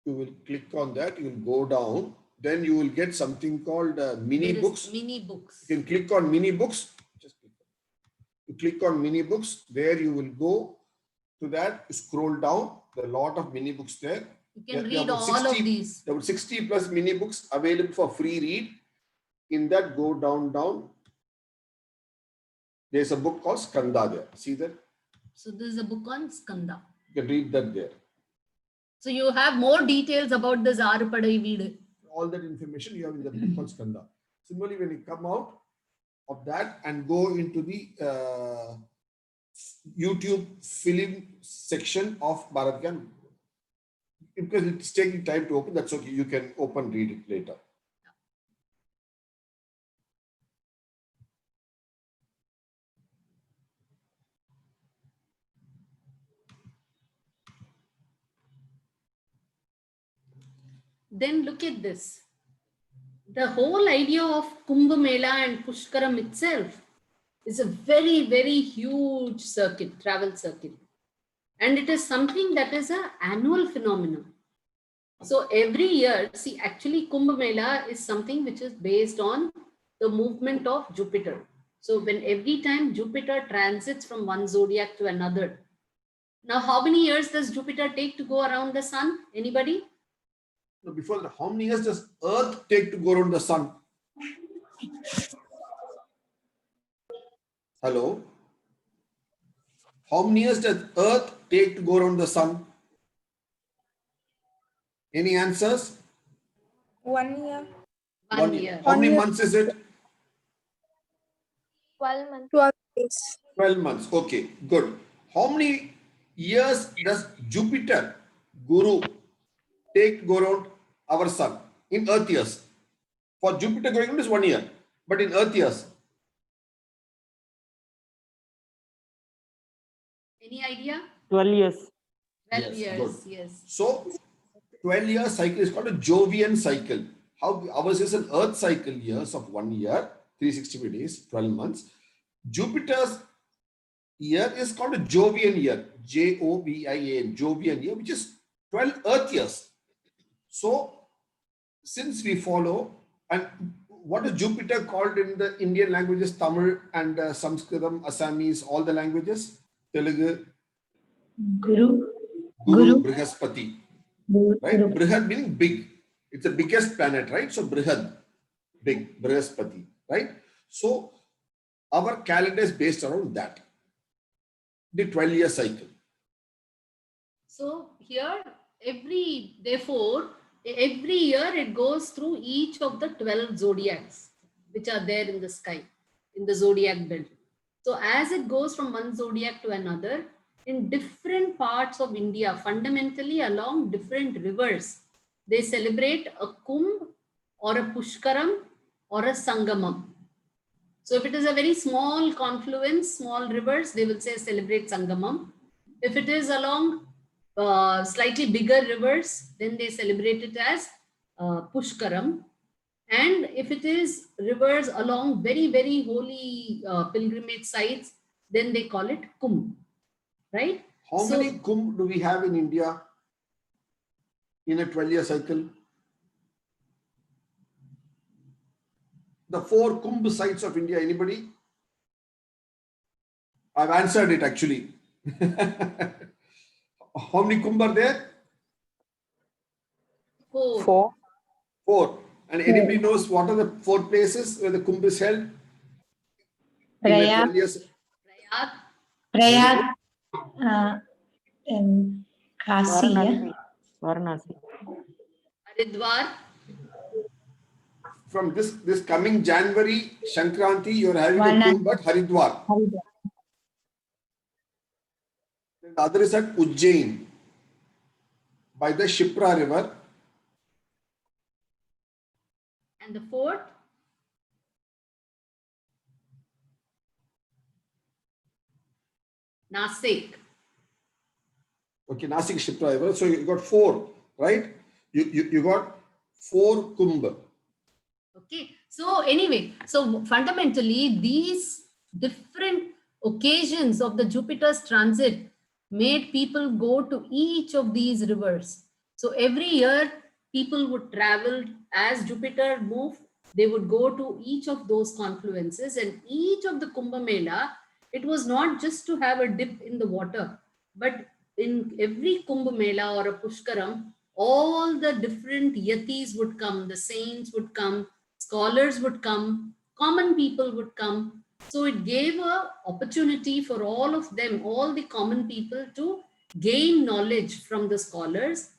you will click on that, you will go down, then you will get something called mini there is books. Mini books. You can click on mini books. Just click. You click on mini books. There you will go to that. You scroll down. There are a lot of mini books there. You can There are read about all 60 of these. There were 60 plus mini books available for free read. In that, go down. There's a book called Skanda there. See that? So this is a book on Skanda. You can read that there. So you have more details about this Arupadai Veedu. All that information you have in the book called Skanda. Similarly, when you come out of that and go into the YouTube film section of Bharat Gyan, because it's taking time to open, that's okay. You can read it later. Then look at this. The whole idea of Kumbh Mela and Pushkaram itself is a very, very huge circuit, travel circuit. And it is something that is an annual phenomenon. So every year, see, actually Kumbh Mela is something which is based on the movement of Jupiter. So when every time Jupiter transits from one zodiac to another. Now, how many years does Jupiter take to go around the sun? Anybody? No, before that, how many years does Earth take to go around the sun? Hello? How many years does Earth take to go around the sun? Any answers? 1 year. 1 year. How many months is it? 12 months. 12 days. 12 months. Okay, good. How many years does Jupiter, Guru, take to go around our sun in Earth years? For Jupiter going around is 1 year, but in Earth years, Any idea? 12 years. 12 Yes, years, good. yes. so 12-year cycle is called a Jovian cycle. How ours is an Earth cycle years of 1 year, 365 days, 12 months. Jupiter's year is called a Jovian year, Jovian, Jovian year, which is 12 Earth years. So since we follow, and what is Jupiter called in the Indian languages, Tamil and Sanskritam, Assamese, all the languages? Telugu, Guru, Brihaspati, right? Brihad meaning big. It's the biggest planet, right? So Brihad, big, Brihaspati, right? So our calendar is based around that, the 12-year cycle. So here, therefore, every year it goes through each of the 12 zodiacs, which are there in the sky, in the zodiac belt. So as it goes from one zodiac to another, in different parts of India, fundamentally along different rivers, they celebrate a Kumbh or a Pushkaram or a Sangamam. So if it is a very small confluence, small rivers, they will say celebrate Sangamam. If it is along slightly bigger rivers, then they celebrate it as Pushkaram. And if it is rivers along very, very holy pilgrimage sites, then they call it Kumbh, right? How many Kumbh do we have in India in a 12-year cycle? The 4 Kumbh sites of India, anybody? I've answered it actually. How many Kumbh are there? 4. 4. 4. And anybody knows what are the 4 places where the Kumbh is held? Prayag, Prayag, Prayag, Kasi, yeah? Varanasi. Haridwar. From this coming January, Shankranti, you're having a Varanasi. Kumbh at Haridwar. Haridwar. The other is at Ujjain by the Shipra river. And the 4th? Nasik. Okay, Nasik Shipra river. So you got 4, right? You got 4 Kumbh. Okay. So anyway, so fundamentally these different occasions of the Jupiter's transit made people go to each of these rivers. So every year people would travel as Jupiter moved, they would go to each of those confluences, and each of the Kumbh Mela, it was not just to have a dip in the water, but in every Kumbh Mela or a Pushkaram, all the different yatis would come, the saints would come, scholars would come, common people would come. So it gave an opportunity for all of them, all the common people, to gain knowledge from the scholars,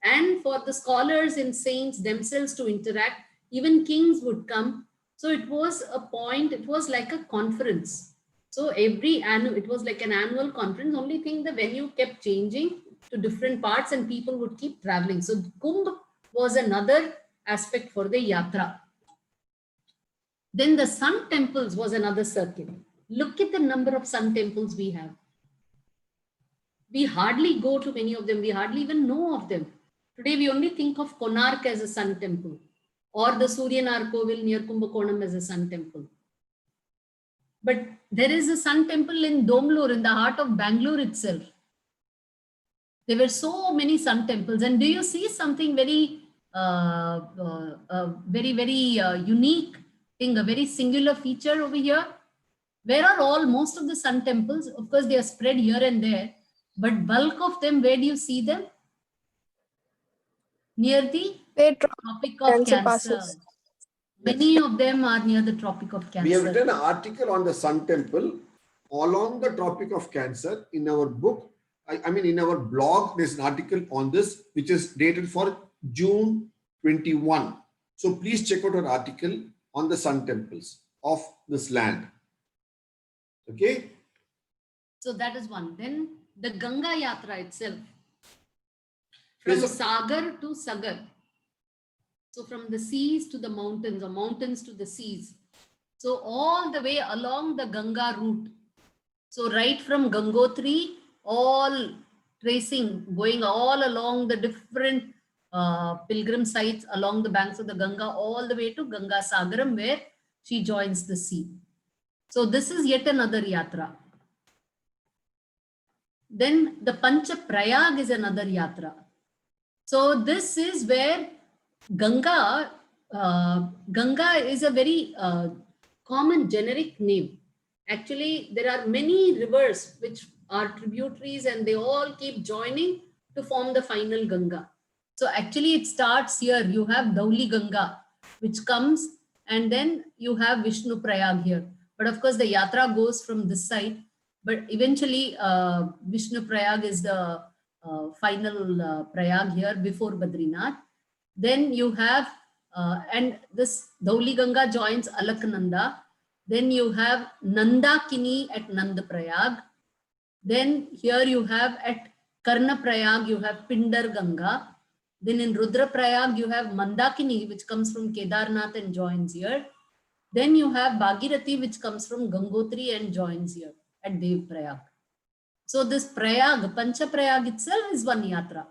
and for the scholars and saints themselves to interact. Even kings would come. So it was a point, it was like a conference. So every annual, it was like an annual conference. Only thing, the venue kept changing to different parts and people would keep traveling. So Kumbh was another aspect for the yatra. Then the sun temples was another circuit. Look at the number of sun temples we have. We hardly go to many of them. We hardly even know of them. Today we only think of Konark as a sun temple, or the Suryanar Kovil near Kumbakonam as a sun temple. But there is a sun temple in Domlur, in the heart of Bangalore itself. There were so many sun temples. And do you see something very, very unique thing, a very singular feature over here? Where are most of the sun temples? Of course, they are spread here and there, but bulk of them, where do you see them? Near the Tropic of Cancer. Many of them are near the Tropic of Cancer. We have written an article on the Sun Temple along the Tropic of Cancer in our book. I mean, in our blog, there's an article on this, which is dated for June 21. So please check out our article on the Sun Temples of this land. Okay. So that is one. Then the Ganga Yatra itself. From Sagar to Sagar. So from the seas to the mountains, or mountains to the seas. So all the way along the Ganga route. So right from Gangotri, all tracing, going all along the different pilgrim sites along the banks of the Ganga, all the way to Ganga Sagaram, where she joins the sea. So this is yet another yatra. Then the Pancha Prayag is another yatra. So this is where Ganga is a very common generic name. Actually, there are many rivers which are tributaries and they all keep joining to form the final Ganga. So actually it starts here. You have Dhauli Ganga, which comes, and then you have Vishnu Prayag here. But of course the yatra goes from this side, but eventually Vishnu Prayag is the final Prayag here before Badrinath. Then you have, and this Dhauli Ganga joins Alaknanda. Then you have Nandakini at Nandaprayag. Then here you have at Karna Prayag, you have Pindar Ganga. Then in Rudra Prayag, you have Mandakini, which comes from Kedarnath and joins here. Then you have Bhagirathi, which comes from Gangotri and joins here at Dev Prayag. So this Prayag, Pancha Prayag itself is one yatra.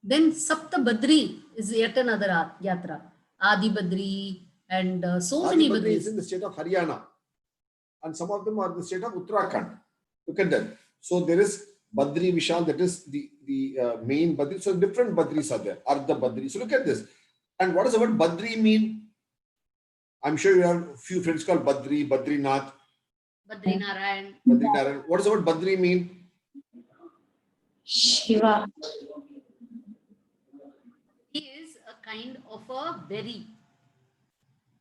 Then Sapta Badri is yet another yatra. Adi Badri and so Adi many Badri is Badris. in the state of Haryana, and some of them are in the state of Uttarakhand. Look at that. So there is Badri Vishal, that is the main Badri. So different Badris are there. Ardha Badri. So look at this. And what does the word Badri mean? I'm sure you have a few friends called Badri, Badrinath, Badrinarayan. Badrinarayan. What does the word Badri mean? Shiva. He is a kind of a berry.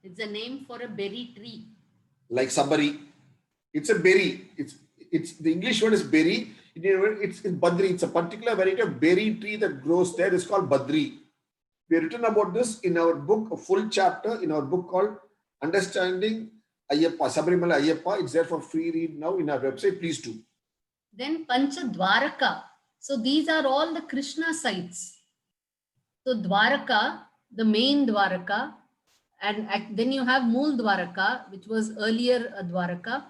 It's a name for a berry tree. Like Sabari. It's a berry. It's the English word is berry. It's Badri. It's a particular variety of berry tree that grows there. It's called Badri. We have written about this in our book, a full chapter in our book called Understanding Ayyappa, Sabarimala Ayyappa. It's there for free read now in our website. Please do. Then Pancha Dwaraka. So these are all the Krishna sites. So Dwaraka, the main Dwaraka, and then you have Mool Dwaraka, which was earlier a Dwaraka.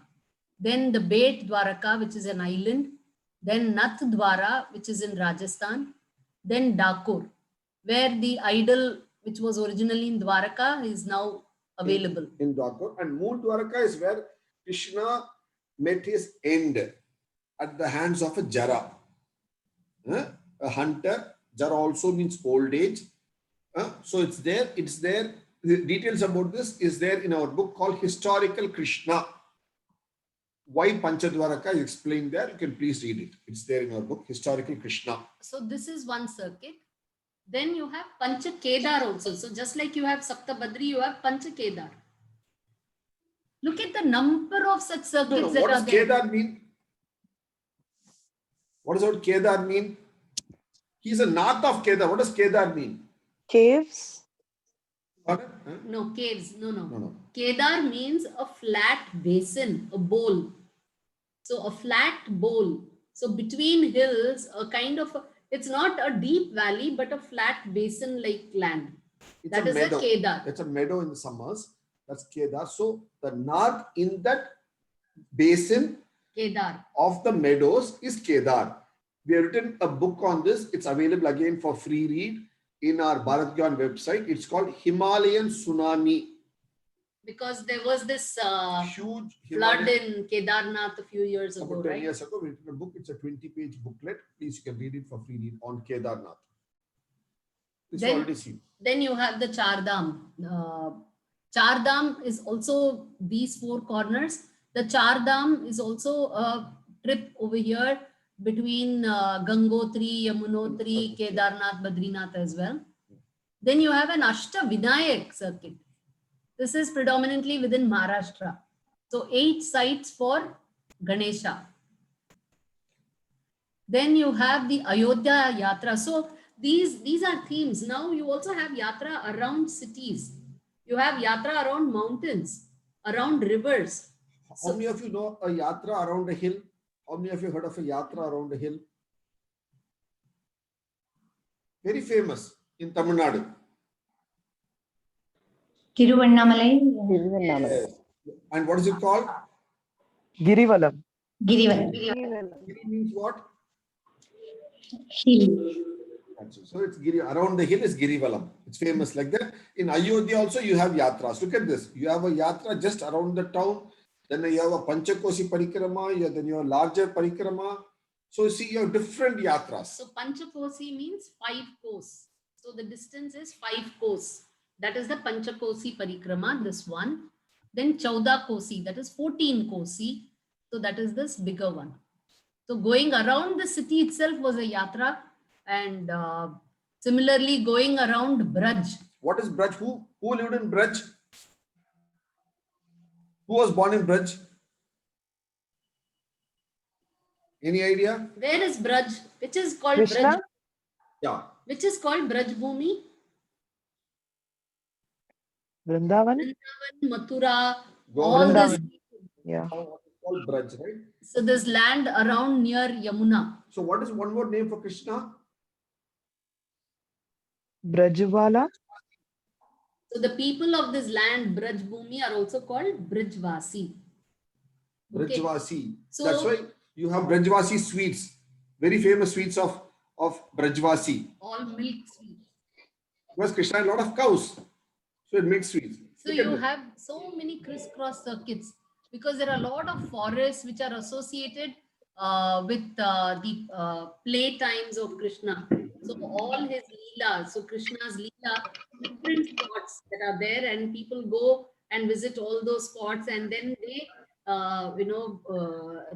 Then the Bet Dwaraka, which is an island. Then Nath Dwara, which is in Rajasthan. Then Dakur, where the idol which was originally in Dwaraka is now available. In Dakur. And Mool Dwaraka is where Krishna met his end at the hands of a Jara. A hunter. Jara also means old age. So it's there. The details about this is there in our book called Historical Krishna. Why Panchadwaraka is explained there. You can please read it. It's there in our book, Historical Krishna. So this is one circuit. Then you have Pancha Kedar also. So just like you have Sapta Badri, you have Pancha Kedar. Look at the number of such circuits that What are does there. Kedar mean? What does the word Kedar mean? He's a Nath of Kedar. What does Kedar mean? Caves? Pardon? Huh? No, caves. No. No. Kedar means a flat basin, a bowl. So a flat bowl. So between hills, a kind of, it's not a deep valley, but a flat basin-like land. It's That a is meadow. a Kedar. It's a meadow in the summers. That's Kedar. So the Nath in that basin Kedar. of the meadows is Kedar. We have written a book on this. It's available again for free read in our Bharat Gyan website. It's called Himalayan Tsunami. Because there was this Huge flood Himalayan. in Kedarnath a few years ago, About 10 right? years ago, we written a book. It's a 20-page booklet. Please, you can read it for free read on Kedarnath. It's Then- already seen. Then you have the Chardham. Chardham is also these four corners. The Chardham is also a trip over here between Gangotri, Yamunotri, Kedarnath, Badrinath as well. Then you have an Ashta Vinayak circuit. This is predominantly within Maharashtra. So 8 sites for Ganesha. Then you have the Ayodhya Yatra. So these are themes. Now you also have Yatra around cities. You have Yatra around mountains, around rivers. How many of you know a Yatra around a hill? How many of you heard of a Yatra around a hill? Very famous in Tamil Nadu. Tiruvannamalai. Yes. And what is it called? Girivalam. Girivalam. Giri means what? Hill. So it's Giri. Around the hill is Girivalam. It's famous like that. In Ayodhya also you have Yatras. Look at this. You have a Yatra just around the town. Then you have a Panchakosi Parikrama. Then you have larger Parikrama. So you see you have different Yatras. So Panchakosi means 5 kos. So the distance is 5 kos. That is the Panchakosi Parikrama, this one. Then Chauda Kosi, that is 14 Kosi. So that is this bigger one. So going around the city itself was a Yatra. And similarly going around Braj. What is Braj? Who lived in Braj? Who was born in Braj? Any idea? Where is Braj? Which is called Krishna? Braj? Yeah. Which is called Braj Bhumi? Vrindavan? Vrindavan, Mathura, Go all on. this. Yeah. Called Braj, right? So this land around near Yamuna. So what is one more name for Krishna? Brajwala? So the people of this land, Braj Bhumi, are also called Brijvasi. Okay. Brajvasi. So- That's why you have Brajvasi sweets. Very famous sweets of Brajvasi. All milk sweet. Because Krishna had a lot of cows. So it makes sweets. So you have so many crisscross circuits because there are a lot of forests which are associated with the play times of Krishna. So all his leela, so Krishna's leela, different spots that are there, and people go and visit all those spots, and then they,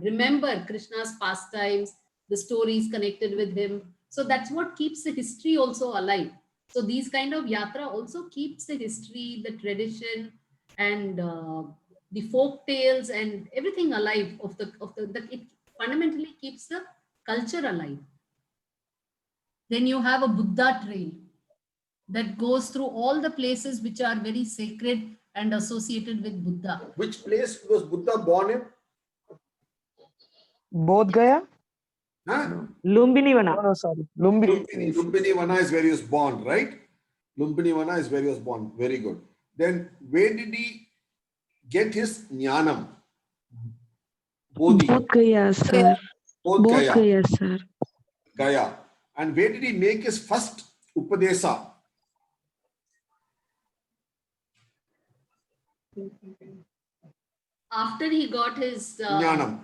remember Krishna's pastimes, the stories connected with him. So that's what keeps the history also alive. So these kind of yatra also keeps the history, the tradition, and the folk tales and everything alive it fundamentally keeps the culture alive. Then you have a Buddha trail that goes through all the places which are very sacred and associated with Buddha. Which place was Buddha born in? Bodh Gaya? Huh? Lumbini Vana. No, sorry. Lumbini. Lumbini Vana is where he was born, right? Lumbini Vana is where he was born. Very good. Then where did he get his jnanam? Bodhi. Bodh Gaya, sir. Bodh Bodh Gaya. Gaya, sir. Gaya. And where did he make his first Upadesa? After he got his Jnanam.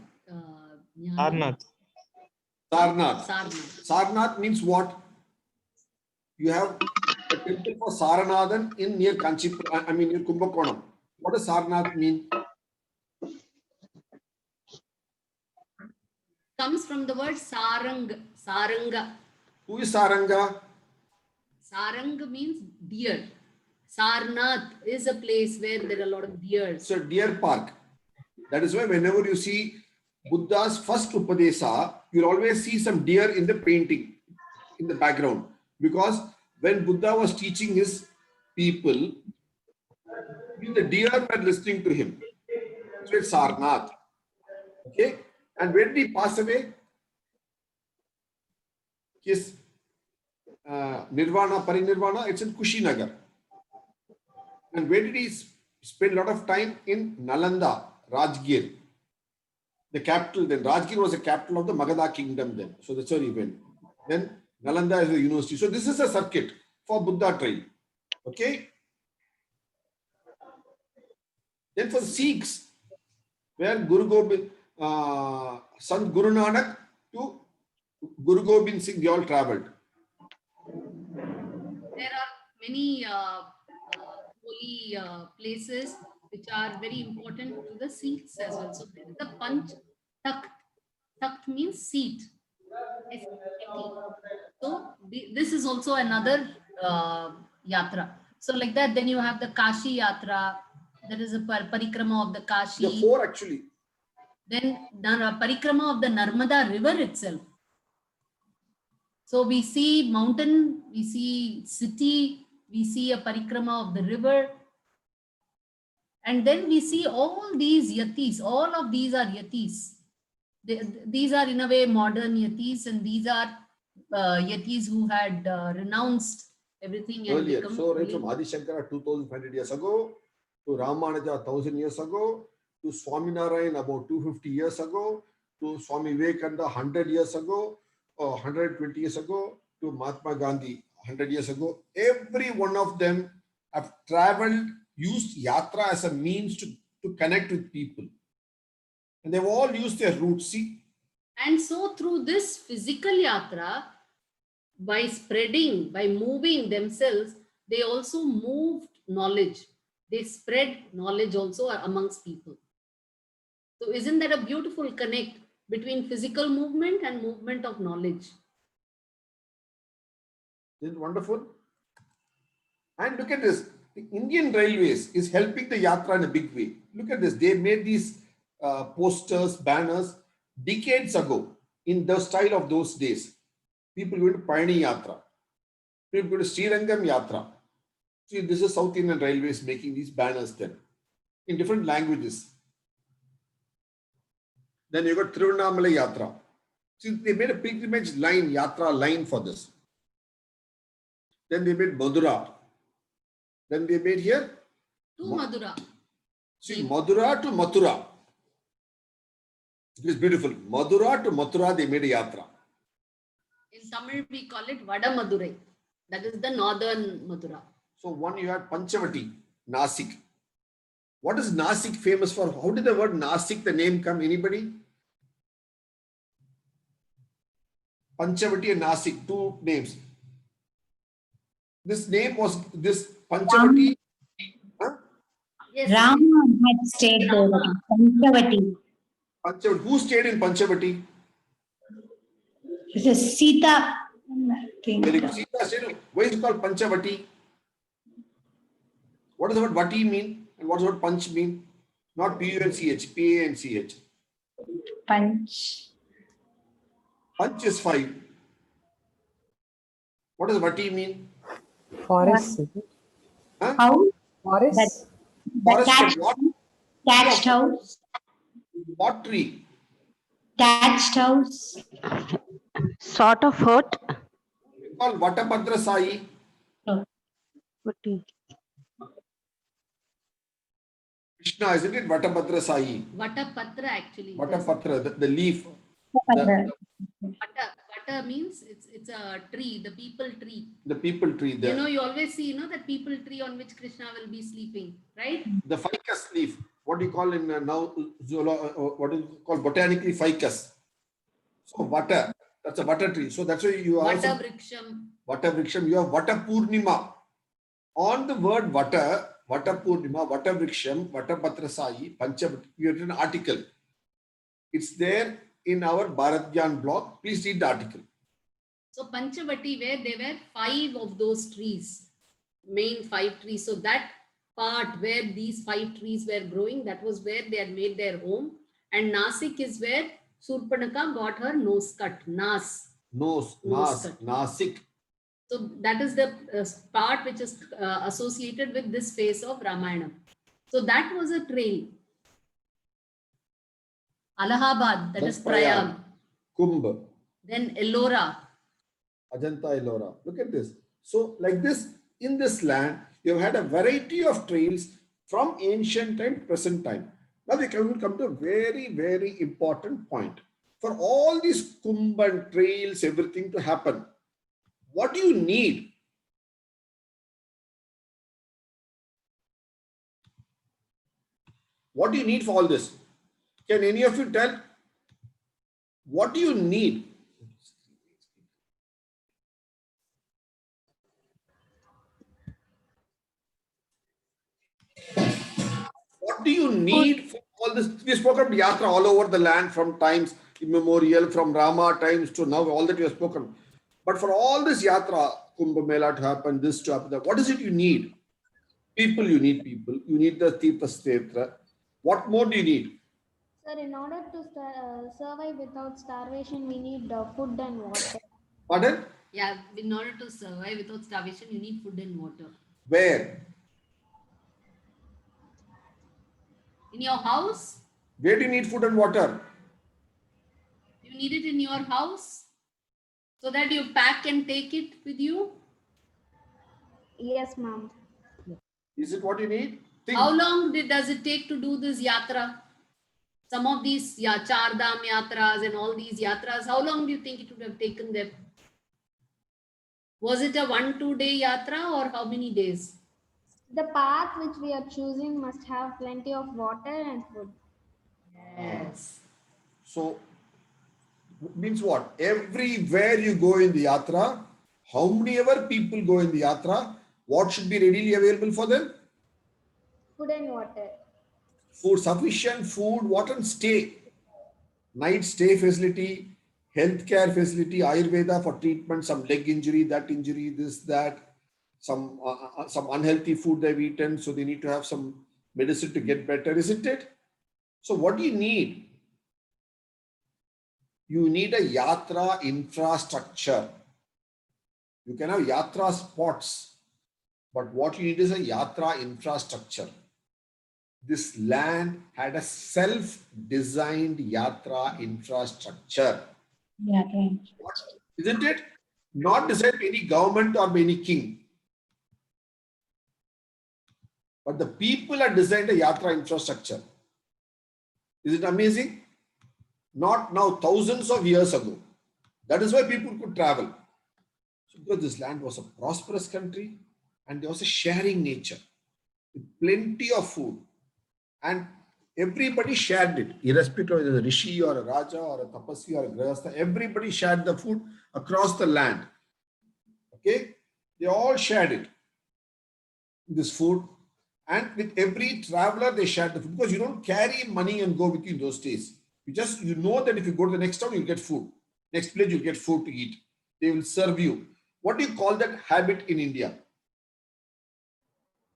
Jnanam. Sarnath. Sarnath. Sarnath means what? You have a temple for Saranathan in near Kanchipur, near Kumbakonam. What does Sarnath mean? Comes from the word sarang, saranga. Who is Saranga? Sarang means deer. Sarnath is a place where there are a lot of deers. So deer park. That is why whenever you see Buddha's first Upadesa, you'll always see some deer in the painting, in the background. Because when Buddha was teaching his people, the deer were listening to him. So it's Sarnath. Okay? And when did he pass away? His Nirvana, Parinirvana, it's in Kushinagar. And where did he spend a lot of time? In Nalanda, Rajgir. The capital then. Rajgir was the capital of the Magadha kingdom then. So that's where he went. Then Nalanda is the university. So this is a circuit for Buddha trail. Okay? Then for Sikhs, where Guru Gobind, Sant Guru Nanak to Guru Gobind Singh, they all travelled. There are many holy places which are very important to the Sikhs as well. So there is the Panch Takht. Takht means seat. So this is also another yatra. So like that, then you have the Kashi yatra. There is a parikrama of the Kashi. The four actually. Then parikrama of the Narmada river itself. So we see mountain, we see city, we see a parikrama of the river. And then we see all these yatis, all of these are yatis. These are in a way modern yatis, and these are yatis who had renounced everything. Earlier, so right from Adi Shankara 2500 years ago, to Ramanuja 1000 years ago, to Swaminarayan about 250 years ago, to Swami Vivekananda 100 years ago, or 120 years ago, to Mahatma Gandhi 100 years ago. Every one of them have traveled, used yatra as a means to connect with people. And they've all used their roots. See? And so through this physical yatra, by spreading, by moving themselves, they also moved knowledge. They spread knowledge also amongst people. So isn't that a beautiful connect between physical movement and movement of knowledge? Isn't it wonderful? And look at this. The Indian Railways is helping the yatra in a big way. Look at this. They made these posters, banners decades ago in the style of those days. People go to Payani Yatra. People go to Srirangam Yatra. See, this is South Indian Railways making these banners then in different languages. Then you got Tiruvannamalai Yatra. See, they made a pilgrimage line, Yatra line for this. Then they made Madura. Then they made here To Madura. See, Madura to Mathura. It is beautiful. Madura to Mathura, they made a yatra. In Tamil, we call it Vada Madurai. That is the northern Mathura. So one you had Panchavati, Nasik. What is Nasik famous for? How did the word Nasik, the name come? Anybody? Panchavati and Nasik, two names. This name was this Panchavati. Yes. Rama had stayed there. Panchavati. Panchavati. Who stayed in Panchavati? It is Sita. I think. Very good. Sita stayed. Why is it called Panchavati? What does the word Vati mean? And what does the word Panch mean? Not P-U-N-C-H, P-A-N-C-H. Punch. Panch is 5. What does Vati mean? Forest. is it? Huh? How? Forest. The Forest thatched, of what? thatched house. What tree? Thatched house. Sort of hurt. It's called Vatabhadra Sai. Krishna, isn't it? Vatabhadra Sai. Vatapatra actually. Vatapatra, the leaf. Vata means it's a tree, the people tree. The people tree there. You know, you always see, that people tree on which Krishna will be sleeping, right? The ficus leaf. What do you call in now? What is it called botanically ficus? So Vata, that's a Vata tree. So that's why you also Vata Vriksham. Vata Vriksham. You have Vata Purnima. On the word Vata, Vata Purnima, Vata Vriksham, Vata Patra Sai, Panchavati. You have written an article. It's there in our Bharatgyan blog. Please read the article. So Panchavati, where there were 5 of those trees, main 5 trees. So that part where these 5 trees were growing, that was where they had made their home. And Nasik is where Surpanaka got her nose cut. Nasik. So that is the part which is associated with this phase of Ramayana. So that was a trail. Allahabad, That's is Prayag. Kumbh. Then Ellora. Ajanta Ellora. Look at this. So like this, in this land, you have had a variety of trails from ancient time to present time. Now we can come to a very, very important point. For all these Kumbh and trails, everything to happen, what do you need? What do you need for all this? Can any of you tell? What do you need? What do you need for all this? We spoke of Yatra all over the land from times immemorial, from Rama times to now, all that we have spoken. But for all this Yatra, Kumbh Mela to happen, this to happen, what is it you need? People, you need people. You need the Tirtha Kshetra. What more do you need? Sir, in order to survive without starvation, we need food and water. Pardon? Yeah, in order to survive without starvation, you need food and water. Where? In your house? Where do you need food and water? You need it in your house so that you pack and take it with you? Yes, ma'am. Is it what you need? Think. How long does it take to do this yatra? Some of these Char Dham yatras and all these yatras, how long do you think it would have taken them? Was it a 1-2 day yatra or how many days? The path which we are choosing must have plenty of water and food. Yes. So, means what? Everywhere you go in the yatra, how many ever people go in the yatra, what should be readily available for them? Food and water. Food, sufficient food, water and stay. Night stay facility, healthcare facility, Ayurveda for treatment, some leg injury, that injury, this, that. Some unhealthy food they've eaten, so they need to have some medicine to get better, isn't it? So what do you need? You need a yatra infrastructure. You can have yatra spots, but what you need is a yatra infrastructure. This land had a self-designed yatra infrastructure. Yeah, Isn't it? Not designed by any government or by any king. But the people have designed a yatra infrastructure. Is it amazing? Not now, thousands of years ago. That is why people could travel. Because this land was a prosperous country and there was a sharing nature with plenty of food, and everybody shared it, irrespective of whether a rishi or a raja or a tapasvi or a grahastha, everybody shared the food across the land. Okay, they all shared it, this food, and with every traveler they shared the food, because you don't carry money and go with you in those days. You know that if you go to the next town, you'll get food. Next village, you'll get food to eat. They will serve you. What do you call that habit in India?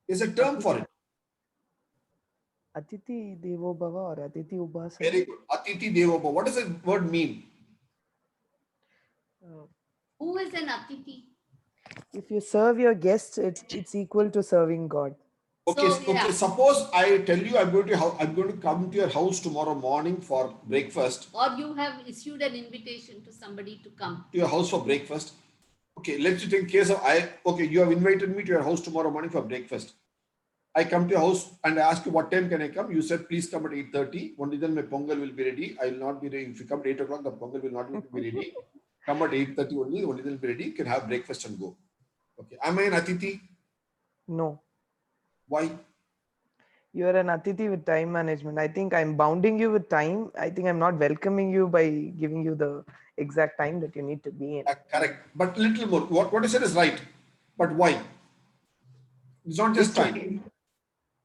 There's a term for it. Atiti Devo Bhava or Atiti Ubhasana. Very good. Atiti Devo Bhava. What does that word mean? Who is an Atiti? If you serve your guests, it's equal to serving God. Okay, So, yeah. okay. Suppose I tell you I'm going to come to your house tomorrow morning for breakfast. Or you have issued an invitation to somebody to come to your house for breakfast. Okay, let's take case of you have invited me to your house tomorrow morning for breakfast. I come to your house and I ask you what time can I come? You said please come at 8:30. Only then my pongal will be ready. I will not be ready. If you come at 8 o'clock, the pongal will not be ready. Come at 8:30 only then will be ready. You can have breakfast and go. Okay. Am I an Atiti? No. Why? You are an Atiti with time management. I think I'm bounding you with time. I think I'm not welcoming you by giving you the exact time that you need to be in. Correct. But little more. What you said is right. But why? It's not just time.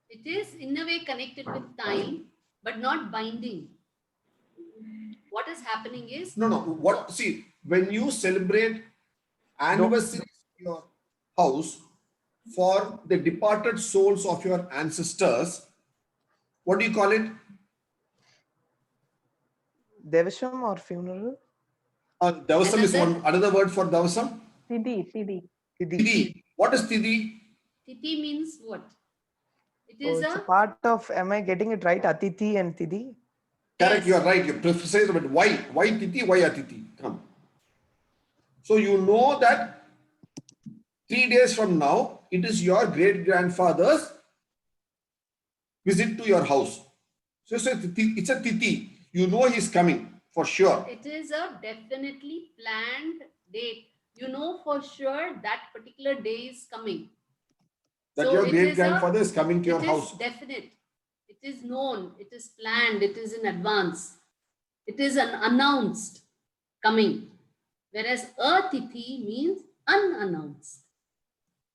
It is in a way connected with time, but not binding. What is happening is No. See, when you celebrate anniversary in your house for the departed souls of your ancestors, what do you call it? Devasham or funeral? Davasam is another word for Davasam. Tidhi. What is Tidhi? Tithi means what? It's a part of, am I getting it right? Atiti and Tidhi? Correct, you are right. You precise, but why? Why Tithi? Why Atiti? Come. So you know that 3 days from now, it is your great-grandfather's visit to your house. So it's a Tithi. You know he's coming for sure. It is a definitely planned date. You know for sure that particular day is coming. That your great-grandfather is coming to your house. It is definite. It is known. It is planned. It is in advance. It is an announced coming. Whereas Atiti means unannounced.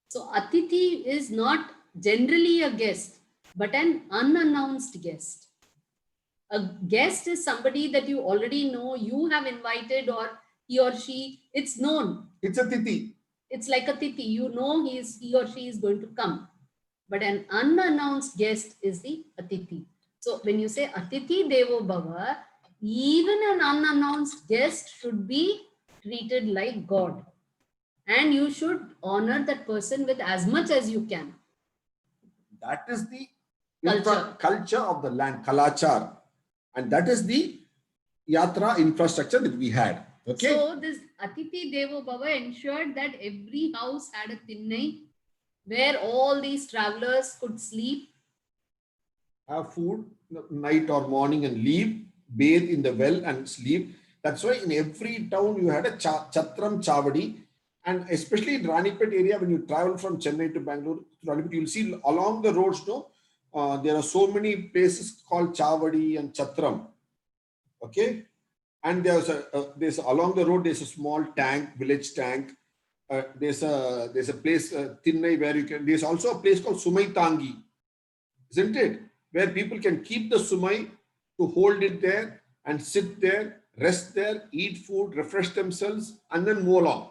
So Atiti is not generally a guest, but an unannounced guest. A guest is somebody that you already know, you have invited, or he or she, it's known. It's a Tithi. It's like a Tithi. You know he or she is going to come. But an unannounced guest is the Atiti. So when you say Atiti Devo Bhava, even an unannounced guest should be treated like God. And you should honor that person with as much as you can. That is the Culture of the land, Kalachar. And that is the Yatra infrastructure that we had. Okay. So this Atiti Devo Bhava ensured that every house had a Tinnai where all these travelers could sleep, have food night or morning and leave, bathe in the well and sleep. That's why in every town you had a Chatram Chavadi, and especially in Ranipet area, when you travel from Chennai to Bangalore to Ranipet, you'll see along the roads, there are so many places called Chavadi and Chatram. Okay, and there's along the road there's a small tank, village tank. There's a place Tinnai where you can. There's also a place called Sumai Tangi, isn't it? Where people can keep the Sumai to hold it there and sit there, rest there, eat food, refresh themselves, and then move along.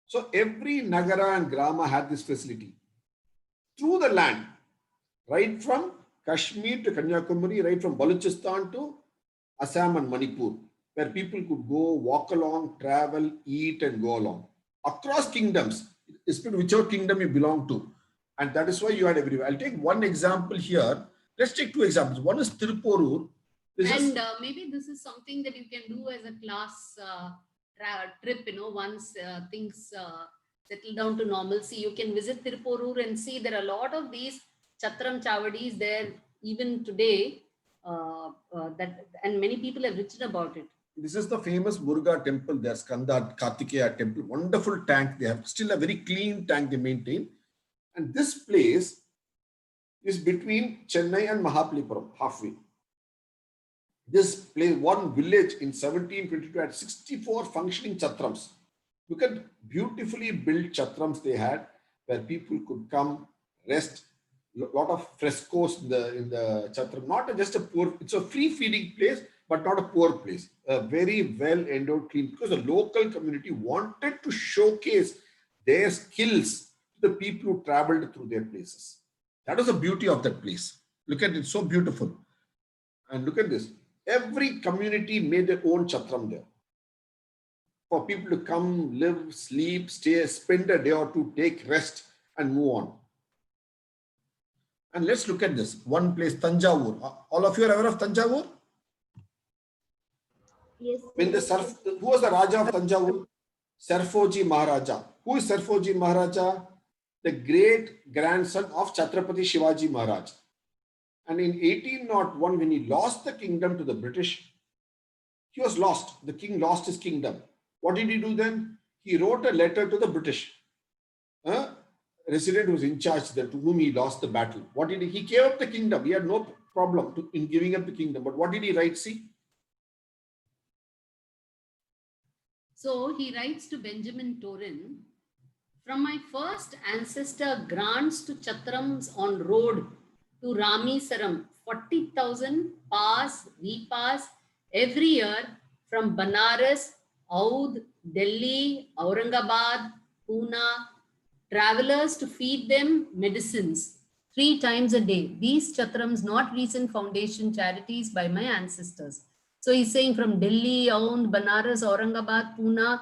So every Nagara and Grama had this facility through the land, right from Kashmir to Kanyakumari, right from Balochistan to Assam and Manipur, where people could go, walk along, travel, eat, and go along. Across kingdoms, especially whichever kingdom you belong to. And that is why you had everywhere. I'll take one example here. Let's take two examples. One is Tiruporur. Maybe this is something that you can do as a class trip, once things settle down to normalcy. You can visit Tiruporur and see there are a lot of these Chatram Chavadis there even today, and many people have written about it. This is the famous Muruga temple. There's Skanda Kartikeya temple. Wonderful tank. They have still a very clean tank they maintain. And this place is between Chennai and Mahabalipuram, halfway. This place, one village in 1722 had 64 functioning chatrams. Look at beautifully built chatrams they had, where people could come, rest. Lot of frescoes in the chatram. Not just a poor, it's a free feeding place, but not a poor place. A very well endowed, clean, because the local community wanted to showcase their skills to the people who traveled through their places. That was the beauty of that place. Look at it, so beautiful. And look at this. Every community made their own chatram there. For people to come, live, sleep, stay, spend a day or two, take rest and move on. And let's look at this. One place, Tanjavur. All of you are aware of Tanjavur? Yes. When who was the Raja of Tanjavur? Sarfoji Maharaja. Who is Sarfoji Maharaja? The great grandson of Chhatrapati Shivaji Maharaj. And in 1801, when he lost the kingdom to the British, he was lost. The king lost his kingdom. What did he do then? He wrote a letter to the British resident who was in charge there, to whom he lost the battle. What did he? He gave up the kingdom. He had no problem in giving up the kingdom. But what did he write? See? So he writes to Benjamin Torin, from my first ancestor grants to Chatrams on road to Ramesaram, 40,000 pass, repass every year from Banaras, Oudh, Delhi, Aurangabad, Pune, travelers to feed them medicines 3 times a day. These Chatrams, not recent foundation charities by my ancestors. So he's saying from Delhi, Oudh, Banaras, Aurangabad, Pune,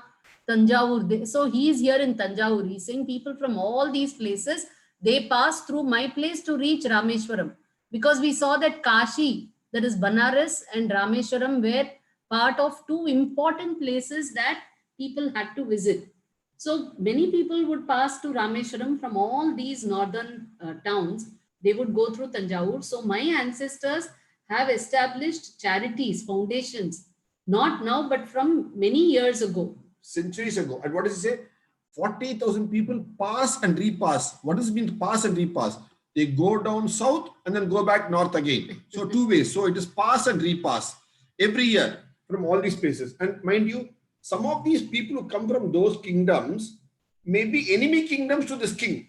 Tanjavur. So he is here in Tanjavur. He's saying people from all these places, they pass through my place to reach Rameshwaram. Because we saw that Kashi, that is Banaras and Rameshwaram, were part of 2 important places that people had to visit. So many people would pass to Rameshwaram from all these northern towns. They would go through Tanjavur. So my ancestors have established charities, foundations, not now, but from many years ago. Centuries ago. And what does he say? 40,000 people pass and repass. What does it mean to pass and repass? They go down south and then go back north again. So 2 ways. So it is pass and repass every year from all these places. And mind you, some of these people who come from those kingdoms may be enemy kingdoms to this king.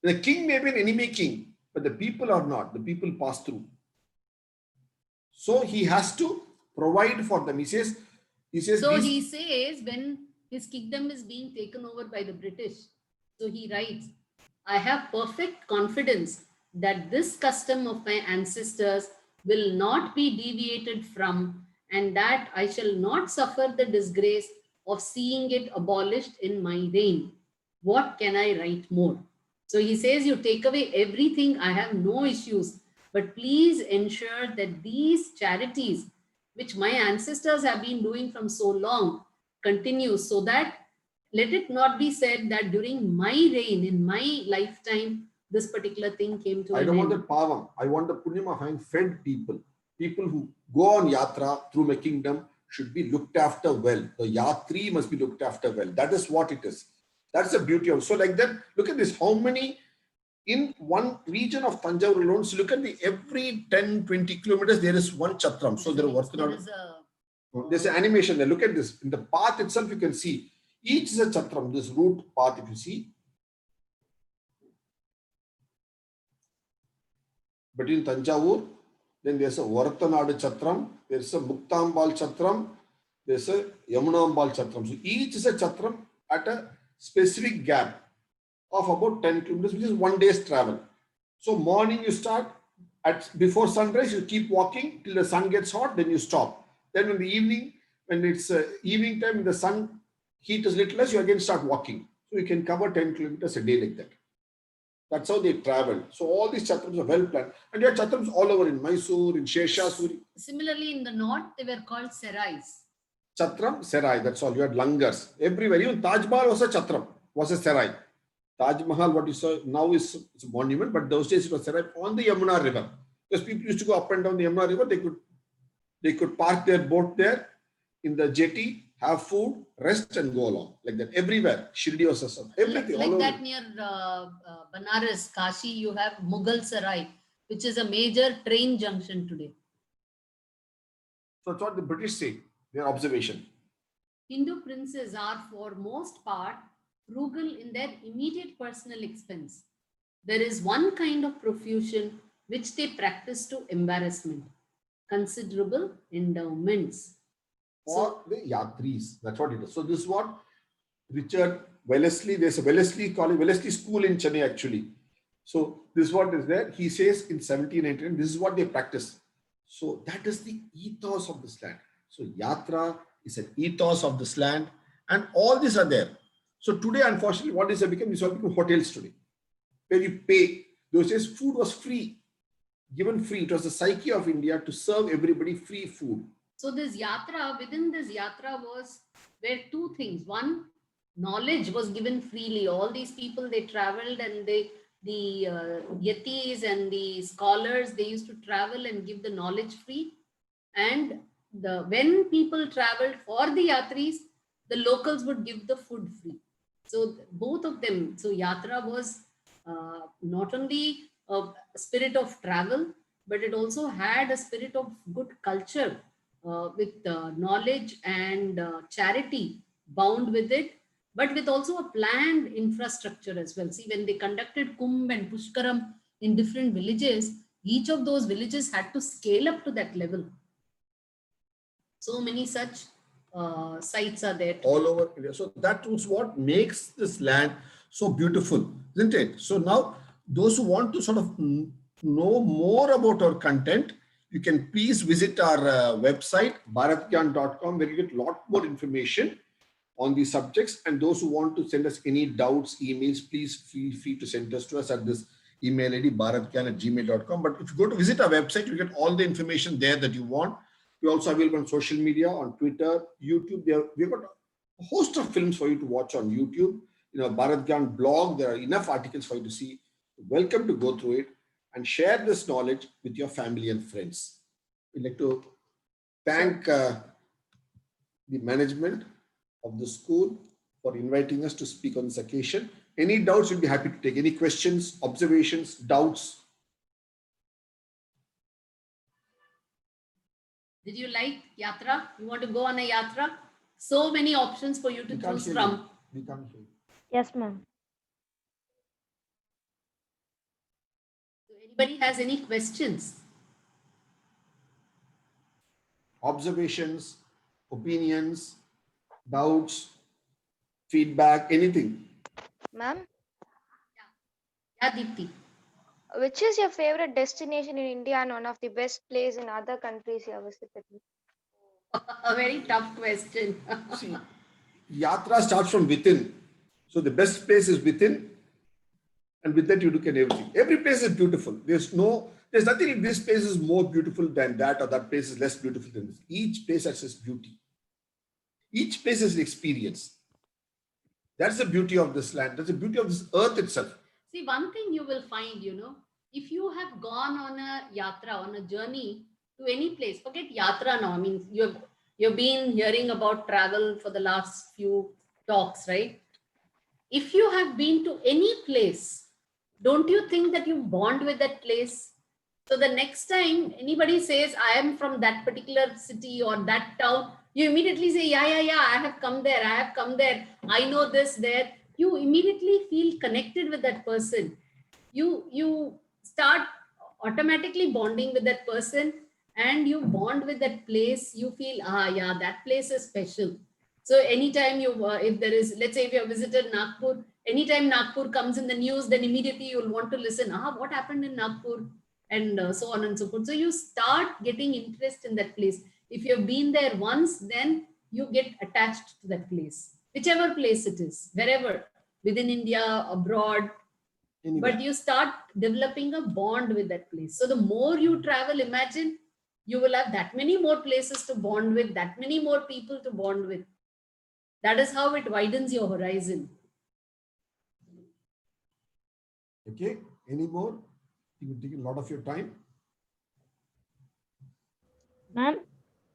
The king may be an enemy king, but the people are not. The people pass through. So he has to provide for them. He says, he says when his kingdom is being taken over by the British, so he writes, I have perfect confidence that this custom of my ancestors will not be deviated from, and that I shall not suffer the disgrace of seeing it abolished in my reign. What can I write more? So he says, you take away everything, I have no issues, but please ensure that these charities, which my ancestors have been doing from so long, continue, so that let it not be said that during my reign, in my lifetime, this particular thing came to an end. I don't want the pavam. I want the punyam of having fed people. People who go on yatra through my kingdom should be looked after well. The yatri must be looked after well. That is what it is. That's the beauty of. So like that, look at this. How many in one region of Tanjavur alone? So look at every 10, 20 kilometers, there is one chatram. So they're working on. There's an animation there. Look at this. In the path itself, you can see each is a chatram. This route path, if you see. Between Tanjavur, then there's a Varathanadu Chatram, there's a Muktambal Chatram, there's a Yamunambal Chatram. So each is a Chatram at a specific gap of about 10 kilometers, which is 1 day's travel. So morning you start, before sunrise, you keep walking till the sun gets hot, then you stop. Then in the evening, when it's evening time, the sun heat is little less, you again start walking. So you can cover 10 kilometers a day like that. That's how they travel. So all these chatrams are well planned. And there are chatrams all over in Mysore, in Sheshasuri. Similarly, in the north, they were called serais. Chatram, serai, that's all. You had langars. Everywhere. Even Taj Mahal was a chatram, was a serai. Taj Mahal, what you saw now is it's a monument, but those days it was serai on the Yamuna River. Because people used to go up and down the Yamuna River, they could They could park their boat there in the jetty, have food, rest, and go along like that. Everywhere, Shirdi or Sasam, everything. Like all that over. near Banaras, Kashi, you have Mughal Sarai, which is a major train junction today. So that's what the British say, their observation. Hindu princes are for most part frugal in their immediate personal expense. There is one kind of profusion which they practice to embarrassment, considerable endowments. For the Yatris, that's what it is. So this is what Richard Wellesley, there's a Wellesley College, Wellesley School in Chennai actually. So this is what is there. He says in 1789, this is what they practice. So that is the ethos of this land. So Yatra is an ethos of this land, and all these are there. So today, unfortunately, what is become? These all become hotels today, where you pay. Those days, food was free, given free. It was the psyche of India to serve everybody free food. So this yatra, within this yatra were two things. One, knowledge was given freely. All these people, they traveled, and the yatis and the scholars, they used to travel and give the knowledge free. And when people traveled for the yatris, the locals would give the food free. So both of them. So yatra was not only a spirit of travel, but it also had a spirit of good culture with knowledge and charity bound with it, but with also a planned infrastructure as well. See, when they conducted Kumbh and Pushkaram in different villages, each of those villages had to scale up to that level. So many such sites are there all over India. So that was what makes this land so beautiful, isn't it? So now those who want to sort of know more about our content, you can please visit our website, bharatgyan.com, where you get a lot more information on these subjects. And those who want to send us any doubts, emails, please feel free to send us to us at this email ID, bharatgyan@gmail.com. But if you go to visit our website, you get all the information there that you want. We're also available on social media, on Twitter, YouTube. We've got a host of films for you to watch on YouTube. You know, Bharat Gyan blog, there are enough articles for you to see. Welcome to go through it and share this knowledge with your family and friends. We'd like to thank the management of the school for inviting us to speak on this occasion. Any doubts, we'll be happy to take. Any questions, observations, doubts? Did you like yatra? You want to go on a yatra? So many options for you to choose from. We can't hear you. Yes, ma'am. So anybody has any questions? Observations, opinions, doubts, feedback, anything? Ma'am, Yeah, Deepti. which is your favorite destination in India and one of the best places in other countries you have visited? A very tough question. See, yatra starts from within. So the best place is within, and with that you look at everything. Every place is beautiful. There's nothing in this place is more beautiful than that, or that place is less beautiful than this. Each place has its beauty. Each place is an experience. That's the beauty of this land. That's the beauty of this earth itself. See, one thing you will find, if you have gone on a yatra, on a journey to any place, forget yatra now. I mean, you've been hearing about travel for the last few talks, right? If you have been to any place, don't you think that you bond with that place? So the next time anybody says, I am from that particular city or that town, you immediately say, yeah, I have come there. I know this there. You immediately feel connected with that person. You start automatically bonding with that person, and you bond with that place. You feel, yeah, that place is special. So anytime if there is, let's say if you have visited Nagpur, anytime Nagpur comes in the news, then immediately you'll want to listen, what happened in Nagpur, and so on and so forth. So you start getting interest in that place. If you've been there once, then you get attached to that place, whichever place it is, wherever, within India, abroad. Anyway. But you start developing a bond with that place. So the more you travel, imagine you will have that many more places to bond with, that many more people to bond with. That is how it widens your horizon. Okay, any more? It will take a lot of your time. Ma'am,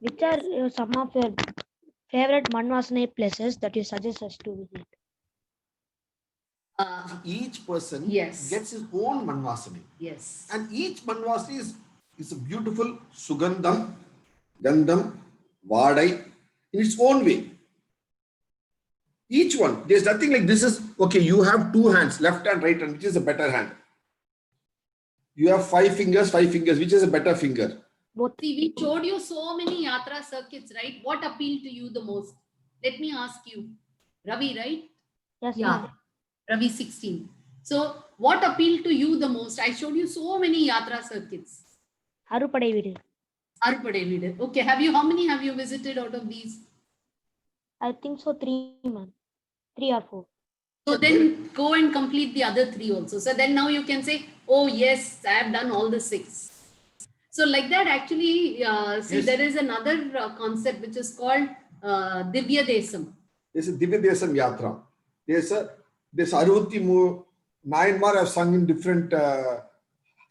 Which are some of your favorite Manvasane places that you suggest us to visit? Each person Yes. gets his own Manvasani. Yes. And each Manvasani is a beautiful Sugandham, Gandham, Vadai in its own way. Each one, there's nothing like this is, okay, you have two hands, left and right hand, which is a better hand? You have 5 fingers, which is a better finger? See, we showed you so many yatra circuits, right? What appealed to you the most? Let me ask you. Ravi, right? Yes, Yeah. ma'am. Ravi 16. So what appealed to you the most? I showed you so many yatra circuits. Harupadai Vidu. Harupadai Vidu. Okay, how many have you visited out of these? I think so, 3, ma'am. 3 or 4. So then go and complete the other 3 also. So then now you can say, oh yes, I have done all the 6. So like that, actually, see, there is another concept which is called Divya Desam. There's a Divya Desam Yatra. There's 69 have sung in different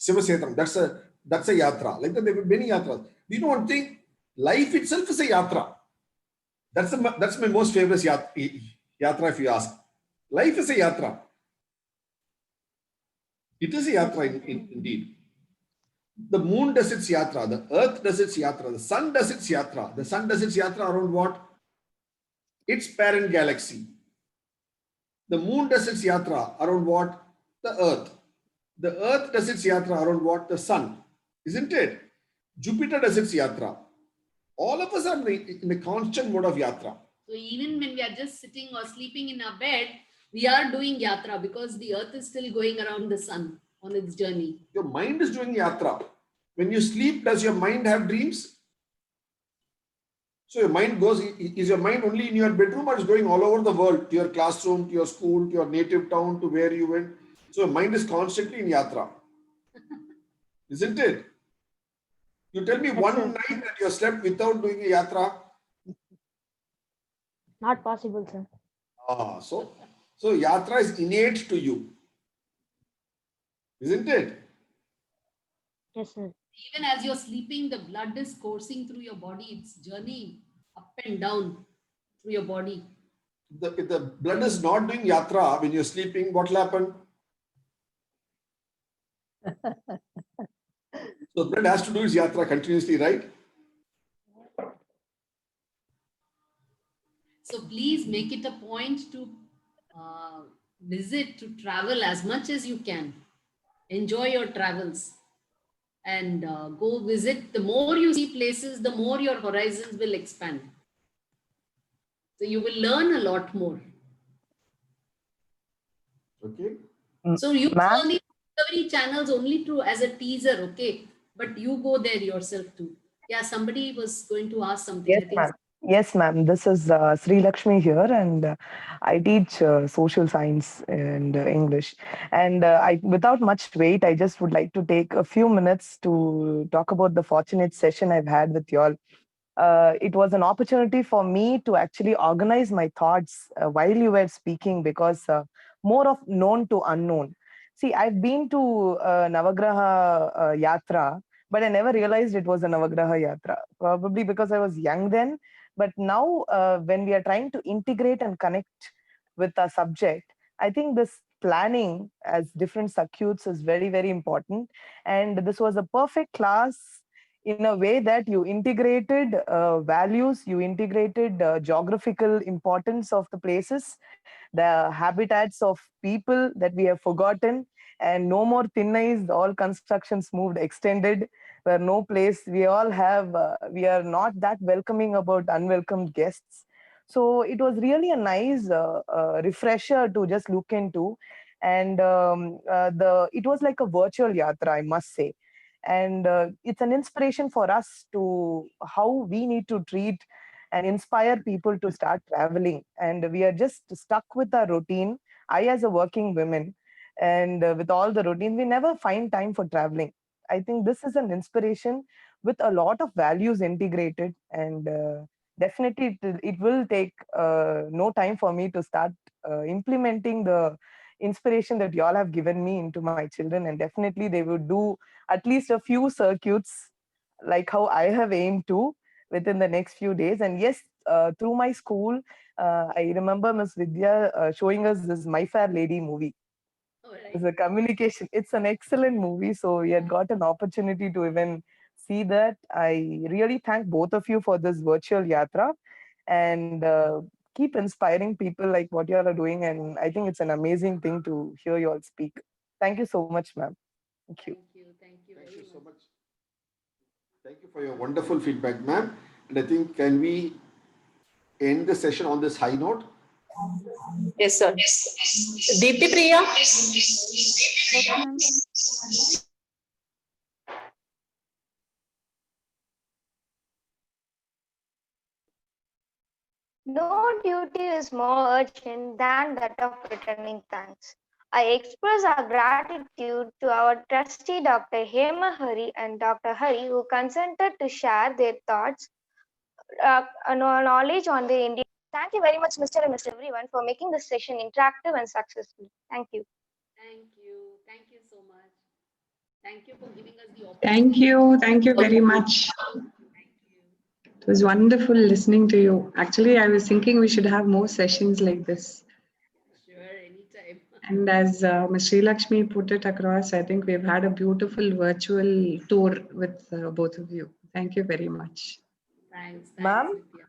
Sivasetram. That's a yatra. Like that, there will be many yatras. You know one thing? Life itself is a yatra. That's my most favorite yatra, if you ask. Life is a yatra. It is a yatra indeed. The moon does its yatra, the earth does its yatra, the sun does its yatra. The sun does its yatra around what? Its parent galaxy. The moon does its yatra around what? The earth. The earth does its yatra around what? The sun. Isn't it? Jupiter does its yatra. All of us are in a constant mode of yatra. So even when we are just sitting or sleeping in our bed, we are doing yatra because the earth is still going around the sun on its journey. Your mind is doing yatra. When you sleep, does your mind have dreams? So your mind goes, is your mind only in your bedroom or is going all over the world, to your classroom, to your school, to your native town, to where you went? So your mind is constantly in yatra. Isn't it? You tell me one night that you slept without doing a yatra. Not possible, sir. So yatra is innate to you. Isn't it? Yes, sir. Even as you're sleeping, the blood is coursing through your body. It's journeying up and down through your body. If the blood is not doing yatra when you're sleeping, what will happen? So blood has to do its yatra continuously, right? So please make it a point to visit, to travel as much as you can. Enjoy your travels and go visit. The more you see places, the more your horizons will expand. So you will learn a lot more. Okay. So you saw the Discovery channels only as a teaser, okay? But you go there yourself too. Yeah, somebody was going to ask something. Yes, ma'am. Yes, ma'am. This is Sri Lakshmi here, and I teach social science and English. And without much wait, I just would like to take a few minutes to talk about the fortunate session I've had with you all. It was an opportunity for me to actually organize my thoughts while you were speaking, because more of known to unknown. See, I've been to Navagraha Yatra, but I never realized it was a Navagraha Yatra, probably because I was young then. But now, when we are trying to integrate and connect with a subject, I think this planning as different circuits is very, very important. And this was a perfect class in a way that you integrated values, you integrated geographical importance of the places, the habitats of people that we have forgotten, and no more thin ice, all constructions moved extended, where no place, we all have, we are not that welcoming about unwelcome guests. So it was really a nice refresher to just look into. And it was like a virtual yatra, I must say. And it's an inspiration for us to how we need to treat and inspire people to start traveling. And we are just stuck with our routine. I, as a working woman, and with all the routine, we never find time for traveling. I think this is an inspiration with a lot of values integrated, and definitely it will take no time for me to start implementing the inspiration that you all have given me into my children. And definitely they would do at least a few circuits like how I have aimed to. within the next few days. And yes, through my school, I remember Miss Vidya showing us this My Fair Lady movie. It's a communication. It's an excellent movie. So we had got an opportunity to even see that. I really thank both of you for this virtual yatra, and keep inspiring people like what you all are doing. And I think it's an amazing thing to hear you all speak. Thank you so much, ma'am. Thank you. Thank you Thank you so much. Thank you for your wonderful feedback, ma'am. And I think, can we end the session on this high note? Yes, sir. Deepti Priya? Yes, ma'am. No duty is more urgent than that of returning thanks. I express our gratitude to our trustee Dr. Hema Hari and Dr. Hari, who consented to share their thoughts, knowledge on the Indian. Thank you very much, Mr. and Mr. Everyone, for making this session interactive and successful. Thank you. Thank you. Thank you so much. Thank you for giving us the opportunity. Thank you. Thank you very much. It was wonderful listening to you. Actually, I was thinking we should have more sessions like this. Sure, anytime. And as Ms. Sri Lakshmi put it across, I think we've had a beautiful virtual tour with both of you. Thank you very much. Thanks. Ma'am? Vidya.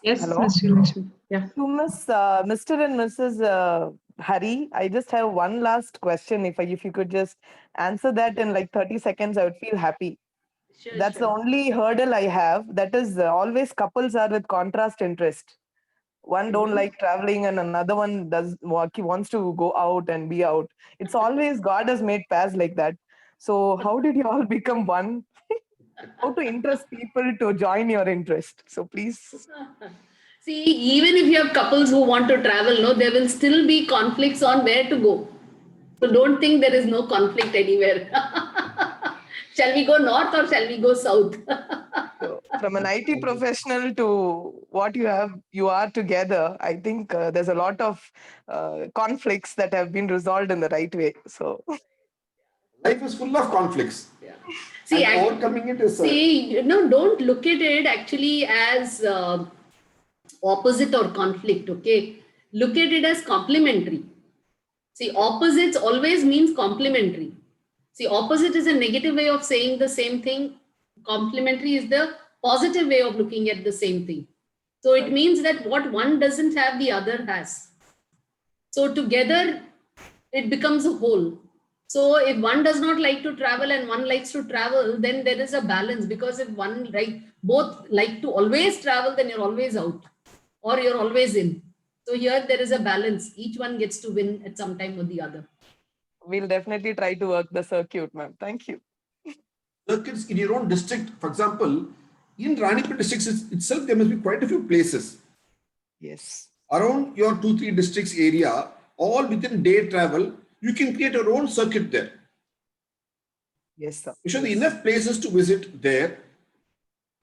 Yes, Hello? Ms. Sri Lakshmi. Yeah. To Mr. and Mrs. Hari, I just have one last question. If you could just answer that in like 30 seconds, I would feel happy. Sure, That's the sure. only hurdle I have. That is, always couples are with contrast interest. One don't like traveling and another one wants to go out and be out. It's always God has made pairs like that. So how did you all become one? How to interest people to join your interest? So please. See, even if you have couples who want to travel, no, there will still be conflicts on where to go. So don't think there is no conflict anywhere. Shall we go north or shall we go south? So from an IT professional to what you are together, I think there's a lot of conflicts that have been resolved in the right way. So Life is full of conflicts. Yeah. See, and overcoming it is. Don't look at it actually as opposite or conflict. Okay, look at it as complementary. See, opposites always means complementary. See, opposite is a negative way of saying the same thing. Complementary is the positive way of looking at the same thing. So it means that what one doesn't have, the other has. So together, it becomes a whole. So if one does not like to travel and one likes to travel, then there is a balance, because if both like to always travel, then you're always out or you're always in. So here there is a balance. Each one gets to win at some time or the other. we'll definitely try to work the circuit, ma'am. Thank you. Circuits in your own district, for example, in Ranipet district itself, there must be quite a few places. Yes. Around your 2-3 districts area, all within day travel, you can create your own circuit there. Yes, sir. You show the enough places to visit there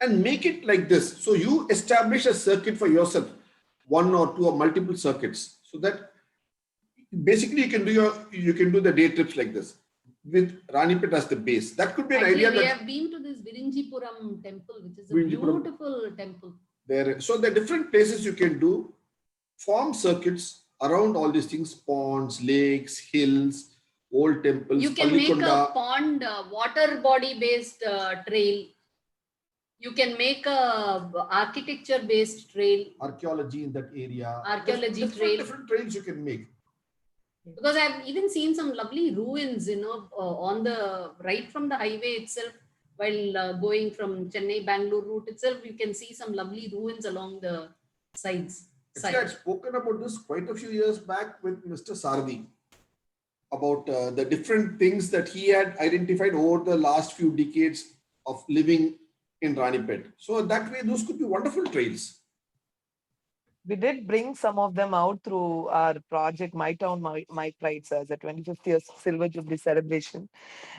and make it like this. So you establish a circuit for yourself, 1 or 2 or multiple circuits, so that basically you can do the day trips like this with Ranipet as the base. That could be an Actually, idea. We have been to this Virinjipuram temple, which is a beautiful temple. So there are different places you can do, form circuits around all these things: ponds, lakes, hills, old temples. You can make a pond water body based trail. You can make a architecture based trail. Archaeology in that area. Archaeology trail. Different trails you can make. Because I've even seen some lovely ruins, on the right from the highway itself, while going from Chennai, Bangalore route itself, you can see some lovely ruins along the sides. Actually, I had spoken about this quite a few years back with Mr. Sardi about the different things that he had identified over the last few decades of living in Ranipet. So that way, those could be wonderful trails. We did bring some of them out through our project, My Town, My Pride, as a 25th year Silver Jubilee celebration.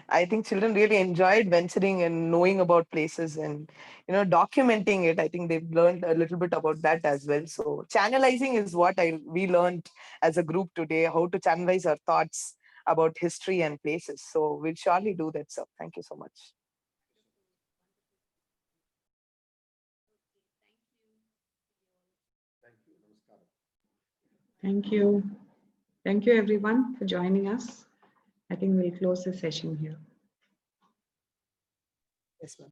I think children really enjoyed venturing and knowing about places and, documenting it. I think they've learned a little bit about that as well. So channelizing is what we learned as a group today, how to channelize our thoughts about history and places. So we'll surely do that, sir. Thank you so much. Thank you. Thank you everyone for joining us. I think we'll close the session here. Yes, ma'am.